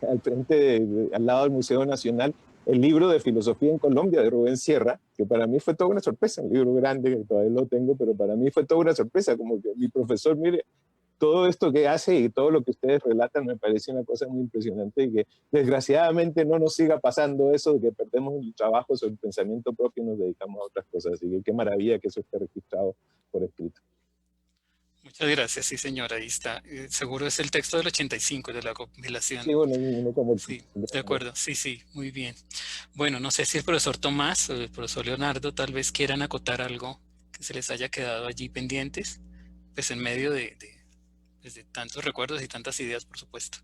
al frente, al lado del Museo Nacional, el libro de filosofía en Colombia de Rubén Sierra, que para mí fue toda una sorpresa, un libro grande que todavía lo tengo, pero para mí fue toda una sorpresa, como que mi profesor, mire, todo esto que hace y todo lo que ustedes relatan me parece una cosa muy impresionante, y que desgraciadamente no nos siga pasando eso de que perdemos el trabajo sobre el pensamiento propio y nos dedicamos a otras cosas. Así que qué maravilla que eso esté registrado por escrito. Muchas gracias, sí señora, ahí está. Seguro es el texto del 85 de la compilación. Sí, bueno, uno como Sí, de acuerdo, sí, sí, muy bien. Bueno, no sé si el profesor Tomás o el profesor Leonardo tal vez quieran acotar algo que se les haya quedado allí pendientes, pues en medio pues, de tantos recuerdos y tantas ideas, por supuesto.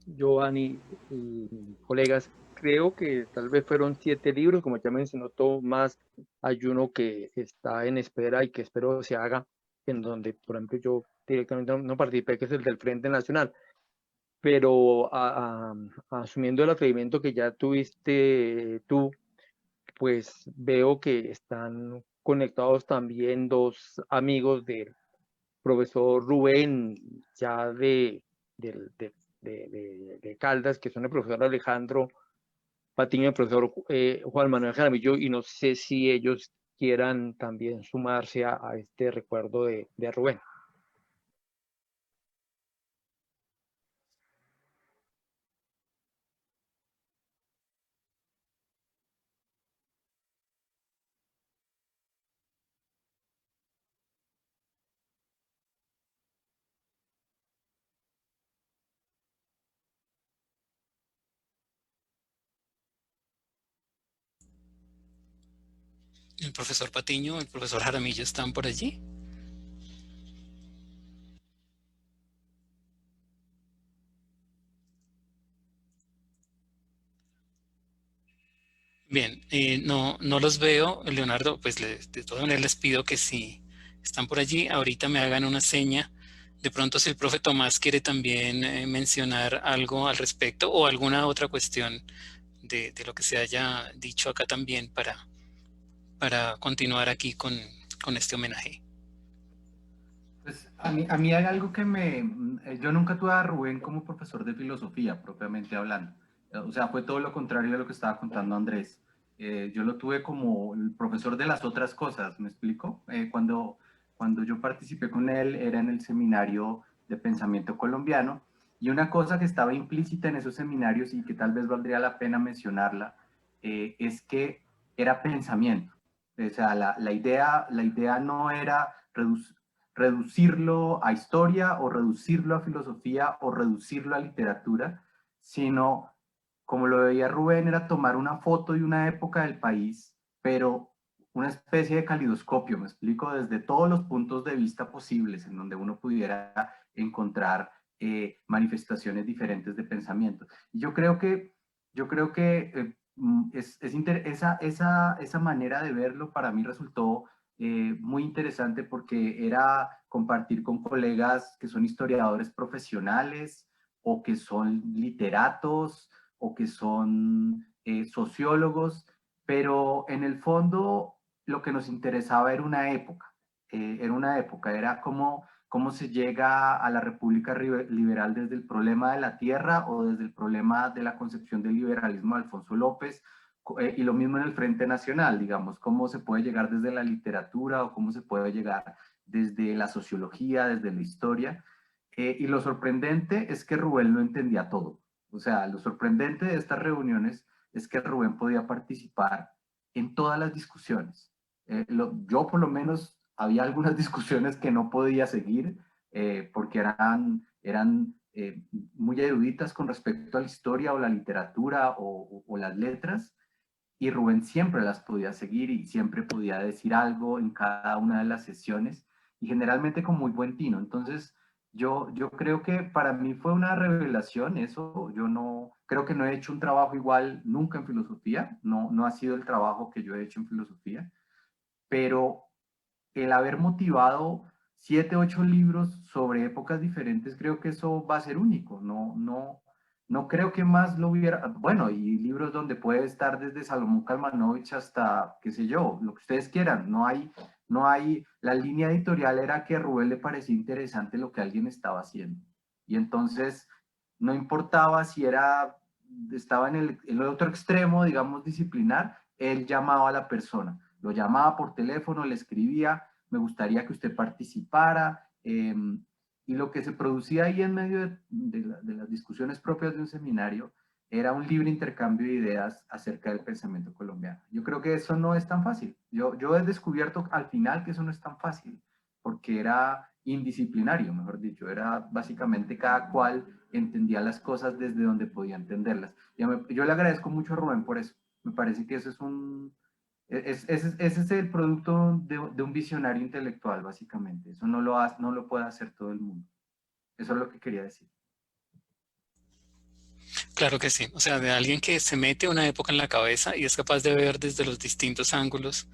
Giovanni y colegas, creo que tal vez fueron 7 libros, como ya mencionó Tomás, hay uno que está en espera y que espero se haga, en donde, por ejemplo, yo directamente no participé, que es el del Frente Nacional, pero asumiendo el atrevimiento que ya tuviste tú, pues veo que están conectados también 2 amigos del profesor Rubén, ya de Caldas, que son el profesor Alejandro Patiño y el profesor Juan Manuel Jaramillo, y no sé si ellos quieran también sumarse a este recuerdo de Rubén. El profesor Patiño, el profesor Jaramillo están por allí. Bien, no los veo, Leonardo, pues de todas maneras les pido que si están por allí, ahorita me hagan una seña. De pronto si el profe Tomás quiere también mencionar algo al respecto o alguna otra cuestión de lo que se haya dicho acá también para continuar aquí con este homenaje. Pues a mí hay algo que yo nunca tuve a Rubén como profesor de filosofía, propiamente hablando. O sea, fue todo lo contrario de lo que estaba contando Andrés. Yo lo tuve como el profesor de las otras cosas, ¿me explico? Cuando yo participé con él era en el seminario de pensamiento colombiano, y una cosa que estaba implícita en esos seminarios y que tal vez valdría la pena mencionarla, es que era pensamiento. O sea, la idea no era reducirlo a historia o reducirlo a filosofía o reducirlo a literatura, sino, como lo veía Rubén, era tomar una foto de una época del país, pero una especie de calidoscopio, me explico, desde todos los puntos de vista posibles, en donde uno pudiera encontrar manifestaciones diferentes de pensamiento. Y yo creo que esa manera de verlo para mí resultó muy interesante, porque era compartir con colegas que son historiadores profesionales o que son literatos o que son sociólogos, pero en el fondo lo que nos interesaba era cómo se llega a la República Liberal desde el problema de la tierra o desde el problema de la concepción del liberalismo de Alfonso López, y lo mismo en el Frente Nacional, digamos, cómo se puede llegar desde la literatura o cómo se puede llegar desde la sociología, desde la historia. Y lo sorprendente es que Rubén lo entendía todo. O sea, lo sorprendente de estas reuniones es que Rubén podía participar en todas las discusiones. Yo por lo menos había algunas discusiones que no podía seguir porque eran muy eruditas con respecto a la historia o la literatura o las letras, y Rubén siempre las podía seguir y siempre podía decir algo en cada una de las sesiones, y generalmente con muy buen tino. Entonces, yo creo que para mí fue una revelación eso. Yo no, creo que no he hecho un trabajo igual nunca en filosofía, no ha sido el trabajo que yo he hecho en filosofía, pero el haber motivado 7, 8 libros sobre épocas diferentes, creo que eso va a ser único. No creo que más lo hubiera, bueno, y libros donde puede estar desde Salomón Kalmanovich hasta, qué sé yo, lo que ustedes quieran. La línea editorial era que a Rubén le parecía interesante lo que alguien estaba haciendo. Y entonces, no importaba si estaba en el otro extremo, digamos, disciplinar, él llamaba a la persona. Lo llamaba por teléfono, le escribía: me gustaría que usted participara, y lo que se producía ahí en medio de las discusiones propias de un seminario era un libre intercambio de ideas acerca del pensamiento colombiano. Yo creo que eso no es tan fácil. Yo he descubierto al final que eso no es tan fácil, porque indisciplinario, mejor dicho. Era básicamente cada cual entendía las cosas desde donde podía entenderlas. Yo le agradezco mucho a Rubén por eso. Me parece que eso es ese es el producto de un visionario intelectual, básicamente. Eso no lo puede hacer todo el mundo. Eso es lo que quería decir. Claro que sí, o sea, de alguien que se mete una época en la cabeza y es capaz de ver desde los distintos ángulos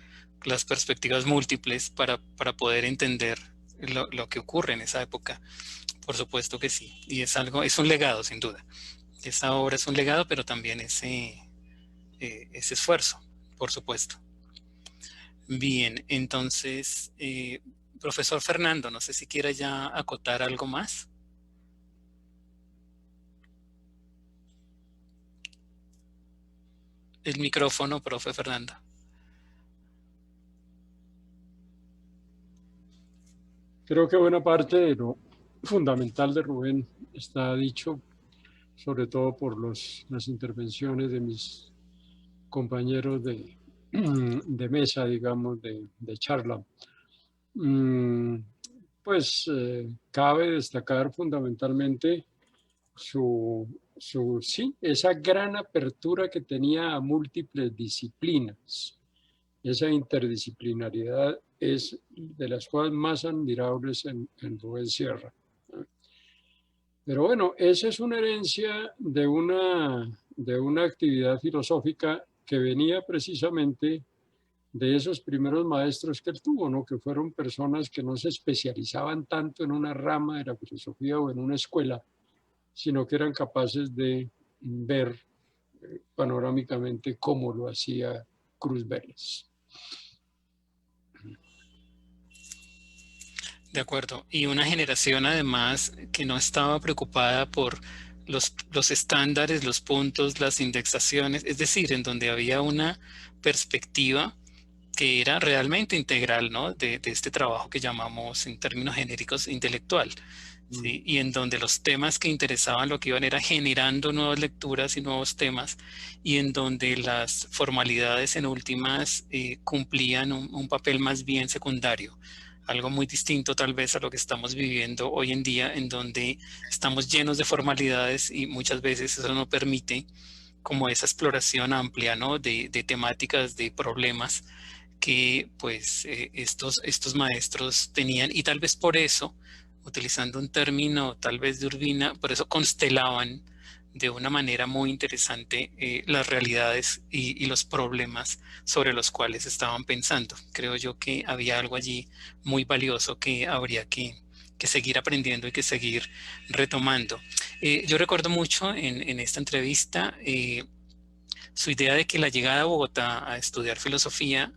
las perspectivas múltiples para poder entender lo que ocurre en esa época. Por supuesto que sí, y es algo, es un legado sin duda. Esa obra es un legado, pero también ese esfuerzo, por supuesto. Bien, entonces, profesor Fernando, no sé si quiera ya acotar algo más. El micrófono, profe Fernando. Creo que buena parte de lo fundamental de Rubén está dicho, sobre todo por las intervenciones de mis compañeros de mesa, digamos, de charla. Pues cabe destacar fundamentalmente sí, esa gran apertura que tenía a múltiples disciplinas. Esa interdisciplinariedad es de las cosas más admirables en Rubén Sierra. Pero bueno, esa es una herencia de una actividad filosófica que venía precisamente de esos primeros maestros que él tuvo, ¿no? Que fueron personas que no se especializaban tanto en una rama de la filosofía o en una escuela, sino que eran capaces de ver panorámicamente cómo lo hacía Cruz Vélez. De acuerdo. Y una generación además que no estaba preocupada por los estándares, los puntos, las indexaciones, es decir, en donde había una perspectiva que era realmente integral, ¿no? De este trabajo que llamamos en términos genéricos intelectual. ¿Sí? Y en donde los temas que interesaban lo que iban era generando nuevas lecturas y nuevos temas, y en donde las formalidades en últimas cumplían un papel más bien secundario. Algo muy distinto tal vez a lo que estamos viviendo hoy en día, en donde estamos llenos de formalidades y muchas veces eso no permite como esa exploración amplia, ¿no? de temáticas, de problemas que pues estos maestros tenían, y tal vez por eso, utilizando un término tal vez de Urbina, por eso constelaban de una manera muy interesante las realidades y los problemas sobre los cuales estaban pensando. Creo yo que había algo allí muy valioso que habría que seguir aprendiendo y que seguir retomando. Yo recuerdo mucho en esta entrevista su idea de que la llegada a Bogotá a estudiar filosofía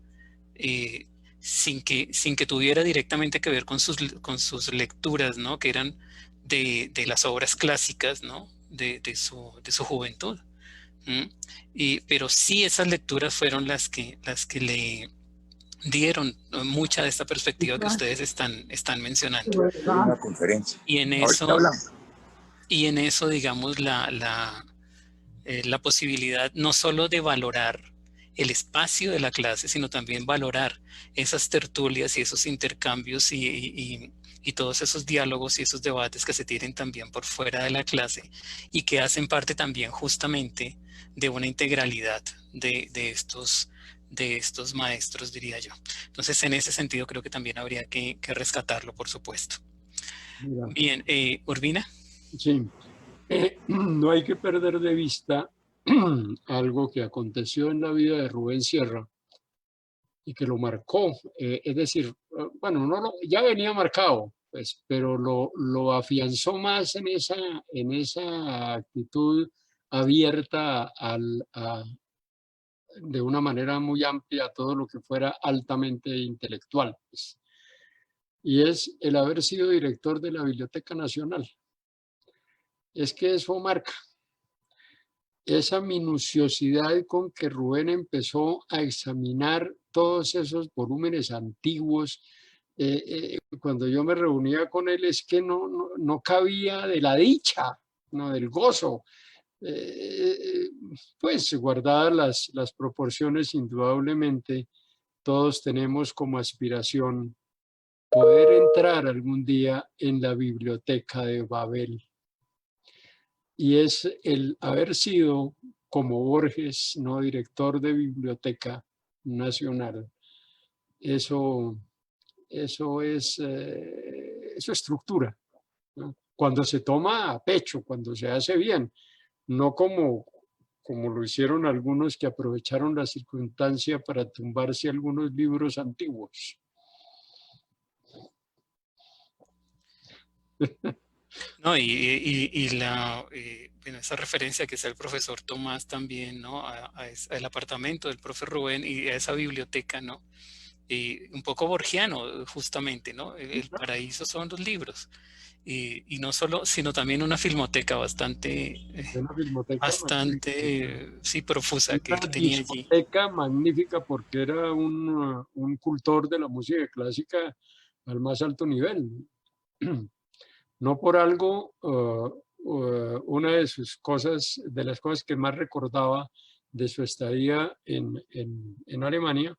sin que tuviera directamente que ver con sus lecturas, ¿no? Que eran de las obras clásicas, ¿no? de su juventud. Pero sí esas lecturas fueron las que le dieron mucha de esta perspectiva que ustedes están mencionando. Una conferencia. Y en eso, digamos, la posibilidad no solo de valorar el espacio de la clase, sino también valorar esas tertulias y esos intercambios y todos esos diálogos y esos debates que se tienen también por fuera de la clase y que hacen parte también justamente de una integralidad de estos maestros, diría yo. Entonces, en ese sentido, creo que también habría que rescatarlo, por supuesto. Mira. Bien, Urbina. Sí. No hay que perder de vista algo que aconteció en la vida de Rubén Sierra y que lo marcó. Es decir, bueno, ya venía marcado, pues, pero lo afianzó más en esa actitud abierta de una manera muy amplia a todo lo que fuera altamente intelectual, pues. Y es el haber sido director de la Biblioteca Nacional. Es que eso marca esa minuciosidad con que Rubén empezó a examinar todos esos volúmenes antiguos. Cuando yo me reunía con él es que no cabía de la dicha, no del gozo. Pues guardadas las proporciones, indudablemente todos tenemos como aspiración poder entrar algún día en la biblioteca de Babel. Y es el haber sido, como Borges, no director de Biblioteca Nacional. Eso es estructura, ¿no? Cuando se toma a pecho, cuando se hace bien, no como lo hicieron algunos que aprovecharon la circunstancia para tumbarse algunos libros antiguos. No, bueno, esa referencia que está el profesor Tomás también, ¿no? Al apartamento del profe Rubén y a esa biblioteca, ¿no? Y un poco borgiano, justamente, ¿no? El paraíso son los libros. Y no solo, sino también una filmoteca bastante, Una filmoteca magnífica. sí, profusa que Una él tenía allí. discoteca magnífica porque era un cultor de la música clásica al más alto nivel. No por algo, una de sus cosas, de las cosas que más recordaba de su estadía en Alemania,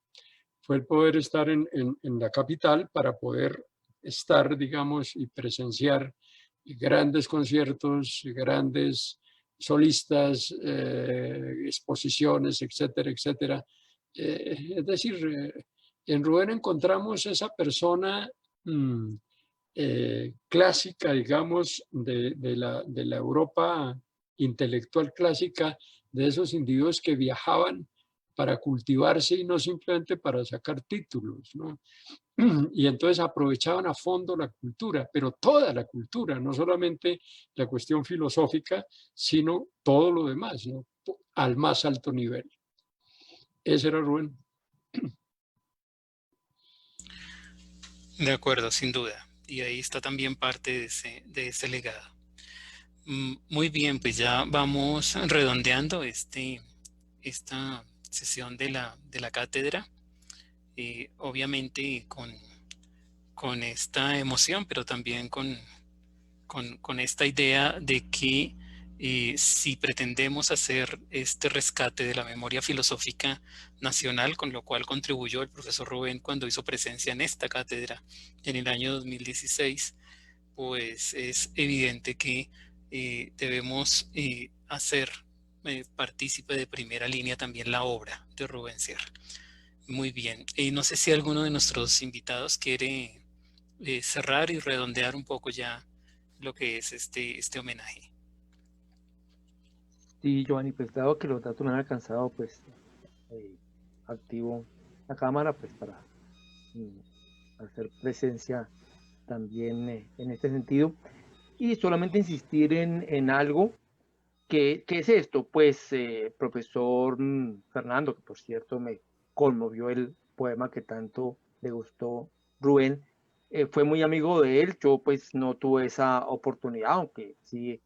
fue el poder estar en la capital para poder estar, digamos, y presenciar grandes conciertos, grandes solistas, exposiciones, etcétera, etcétera. Es decir, en Rubén encontramos esa persona clásica, digamos, de la Europa intelectual clásica, de esos individuos que viajaban para cultivarse y no simplemente para sacar títulos, ¿no? Y entonces aprovechaban a fondo la cultura, pero toda la cultura, no solamente la cuestión filosófica, sino todo lo demás, ¿no? Al más alto nivel. Ese era Rubén. De acuerdo, sin duda. Y ahí está también parte de ese legado. Muy bien, pues ya vamos redondeando esta sesión de la cátedra. Obviamente con esta emoción, pero también con esta idea de que si pretendemos hacer este rescate de la memoria filosófica nacional, con lo cual contribuyó el profesor Rubén cuando hizo presencia en esta cátedra en el año 2016, pues es evidente que debemos hacer partícipe de primera línea también la obra de Rubén Sierra. Muy bien. No sé si alguno de nuestros invitados quiere cerrar y redondear un poco ya lo que es este homenaje. Sí, Giovanni, pues dado que los datos no han alcanzado, pues activo la cámara pues para hacer presencia también en este sentido. Y solamente insistir en algo que es esto, pues profesor Fernando, que por cierto me conmovió el poema que tanto le gustó Rubén, fue muy amigo de él, yo pues no tuve esa oportunidad, aunque sí,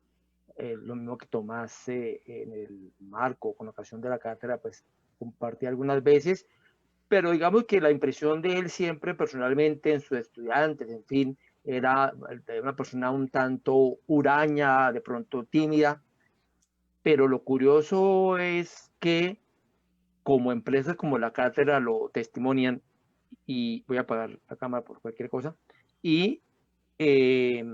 lo mismo que Tomás en el marco, con ocasión de la cátedra, pues compartí algunas veces, pero digamos que la impresión de él siempre personalmente en sus estudiantes, en fin, era una persona un tanto huraña, de pronto tímida, pero lo curioso es que como empresas como la cátedra lo testimonian, y voy a apagar la cámara por cualquier cosa, y, eh,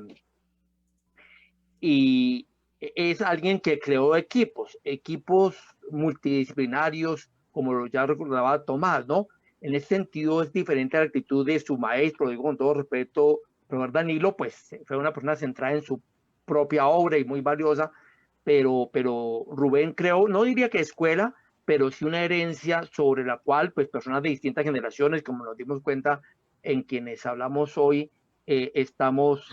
y es alguien que creó equipos multidisciplinarios, como ya recordaba Tomás, ¿no? En ese sentido es diferente a la actitud de su maestro, digo con todo respeto, profesor Danilo, pues fue una persona centrada en su propia obra y muy valiosa, pero Rubén creó, no diría que escuela, pero sí una herencia sobre la cual pues personas de distintas generaciones, como nos dimos cuenta en quienes hablamos hoy, estamos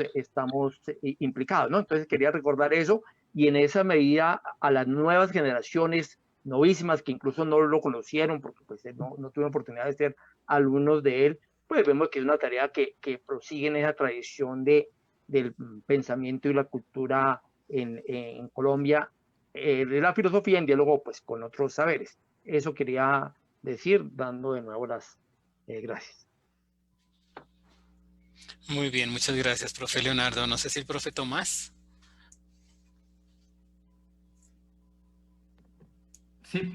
implicados, ¿no? Entonces quería recordar eso y en esa medida a las nuevas generaciones novísimas que incluso no lo conocieron porque pues no tuvieron oportunidad de ser alumnos de él, pues vemos que es una tarea que prosigue en esa tradición del pensamiento y la cultura en Colombia, de la filosofía en diálogo pues con otros saberes. Eso quería decir, dando de nuevo las gracias. Muy bien, muchas gracias, profe Leonardo. No sé si el profe Tomás. Sí,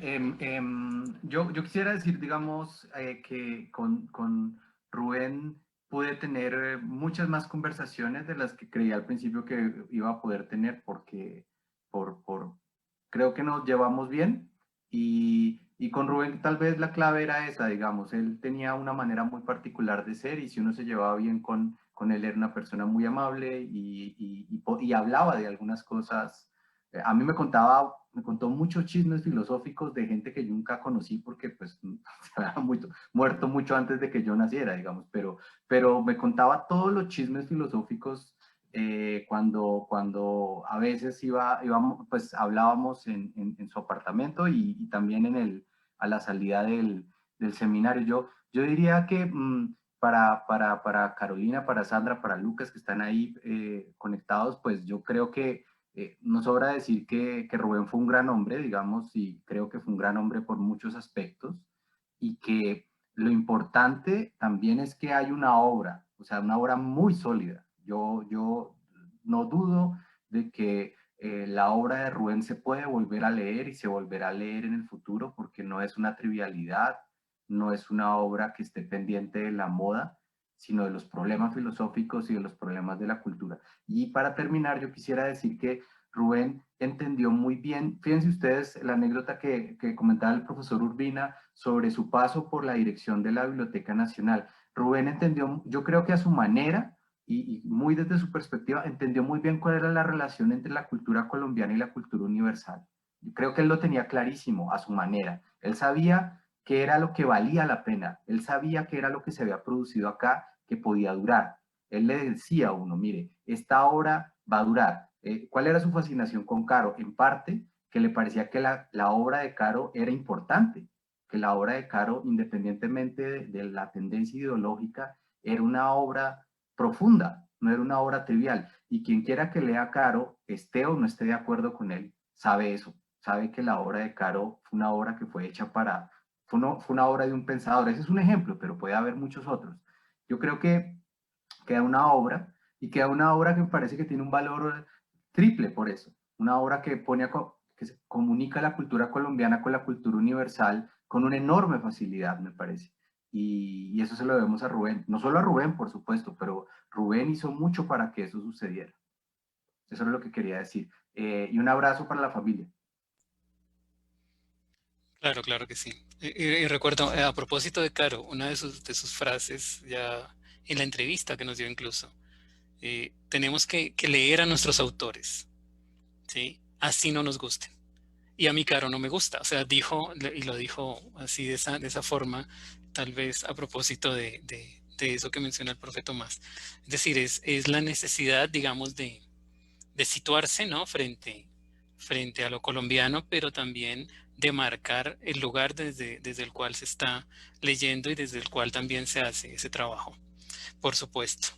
yo quisiera decir, digamos, que con Rubén pude tener muchas más conversaciones de las que creía al principio que iba a poder tener, porque creo que nos llevamos bien, y con Rubén tal vez la clave era esa, digamos, él tenía una manera muy particular de ser, y si uno se llevaba bien con él, era una persona muy amable y hablaba de algunas cosas. A mí me contó muchos chismes filosóficos de gente que yo nunca conocí, porque pues se había muerto mucho antes de que yo naciera, digamos, pero me contaba todos los chismes filosóficos cuando a veces íbamos, pues hablábamos en su apartamento, y también a la salida del seminario. Yo diría que para Carolina, para Sandra, para Lucas, que están ahí conectados, pues yo creo que no sobra decir que Rubén fue un gran hombre, digamos, y creo que fue un gran hombre por muchos aspectos, y que lo importante también es que hay una obra, o sea, una obra muy sólida. Yo no dudo de que la obra de Rubén se puede volver a leer y se volverá a leer en el futuro, porque no es una trivialidad, no es una obra que esté pendiente de la moda, sino de los problemas filosóficos y de los problemas de la cultura. Y para terminar, yo quisiera decir que Rubén entendió muy bien, fíjense ustedes la anécdota que comentaba el profesor Urbina sobre su paso por la dirección de la Biblioteca Nacional. Rubén entendió, yo creo que a su manera, y muy desde su perspectiva, entendió muy bien cuál era la relación entre la cultura colombiana y la cultura universal. Yo creo que él lo tenía clarísimo a su manera. Él sabía qué era lo que valía la pena. Él sabía qué era lo que se había producido acá, que podía durar. Él le decía a uno, mire, esta obra va a durar. ¿Cuál era su fascinación con Caro? En parte, que le parecía que la obra de Caro era importante, que la obra de Caro, independientemente de la tendencia ideológica, era una obra profunda, no era una obra trivial. Y quien quiera que lea Caro, esté o no esté de acuerdo con él, sabe eso, sabe que la obra de Caro fue una obra que fue hecha fue una obra de un pensador. Ese es un ejemplo, pero puede haber muchos otros. Yo creo que queda una obra, y queda una obra que me parece que tiene un valor triple por eso. Una obra que que se comunica la cultura colombiana con la cultura universal con una enorme facilidad, me parece. Y eso se lo debemos a Rubén. No solo a Rubén, por supuesto, pero Rubén hizo mucho para que eso sucediera. Eso es lo que quería decir. Y un abrazo para la familia. Claro, claro que sí. Y recuerdo, a propósito de Caro, una de sus frases ya en la entrevista que nos dio incluso, tenemos que leer a nuestros autores, ¿sí? Así no nos gusten. Y a mí Caro no me gusta, o sea, dijo, y lo dijo así de esa forma, tal vez a propósito de eso que menciona el profe Tomás. Es decir, es la necesidad, digamos, de situarse, ¿no? Frente a lo colombiano, pero también de marcar el lugar desde el cual se está leyendo y desde el cual también se hace ese trabajo, por supuesto.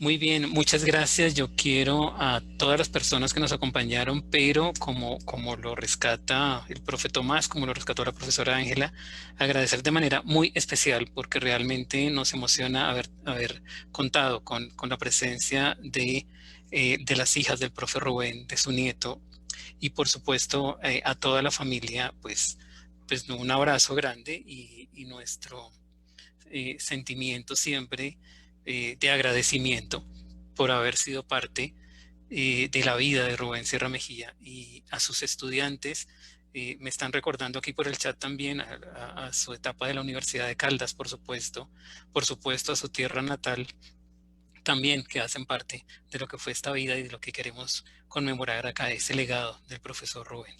Muy bien, muchas gracias. Yo quiero a todas las personas que nos acompañaron, pero como lo rescata el profe Tomás, como lo rescató la profesora Ángela, agradecer de manera muy especial, porque realmente nos emociona haber contado con la presencia de las hijas del profe Rubén, de su nieto, y por supuesto a toda la familia, pues un abrazo grande y nuestro sentimiento siempre de agradecimiento por haber sido parte de la vida de Rubén Sierra Mejía. Y a sus estudiantes, me están recordando aquí por el chat también a su etapa de la Universidad de Caldas, por supuesto a su tierra natal también, que hacen parte de lo que fue esta vida y de lo que queremos conmemorar acá, ese legado del profesor Rubén.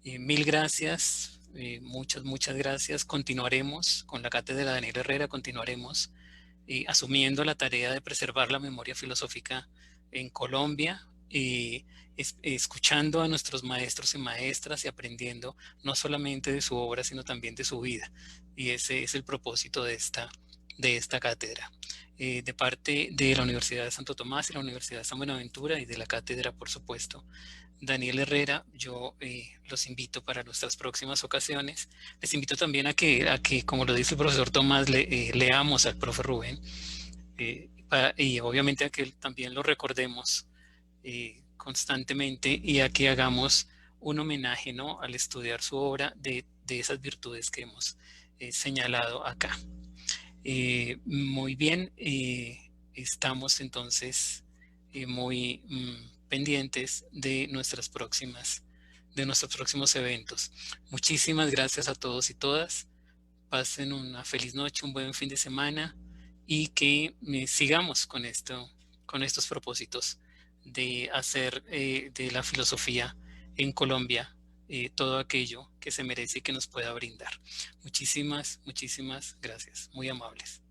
Mil gracias, muchas gracias. Continuaremos con la cátedra de Daniel Herrera, continuaremos asumiendo la tarea de preservar la memoria filosófica en Colombia, escuchando a nuestros maestros y maestras y aprendiendo no solamente de su obra, sino también de su vida. Y ese es el propósito de esta cátedra. De parte de la Universidad de Santo Tomás y la Universidad de San Buenaventura y de la cátedra, por supuesto, Daniel Herrera, yo los invito para nuestras próximas ocasiones. Les invito también a que como lo dice el profesor Tomás, leamos al profe Rubén y obviamente a que también lo recordemos constantemente y a que hagamos un homenaje, ¿no?, al estudiar su obra de esas virtudes que hemos señalado acá. Muy bien, estamos entonces muy pendientes de nuestros próximos eventos. Muchísimas gracias a todos y todas. Pasen una feliz noche, un buen fin de semana y que sigamos con estos propósitos de hacer de la filosofía en Colombia todo aquello que se merece y que nos pueda brindar. Muchísimas gracias. Muy amables.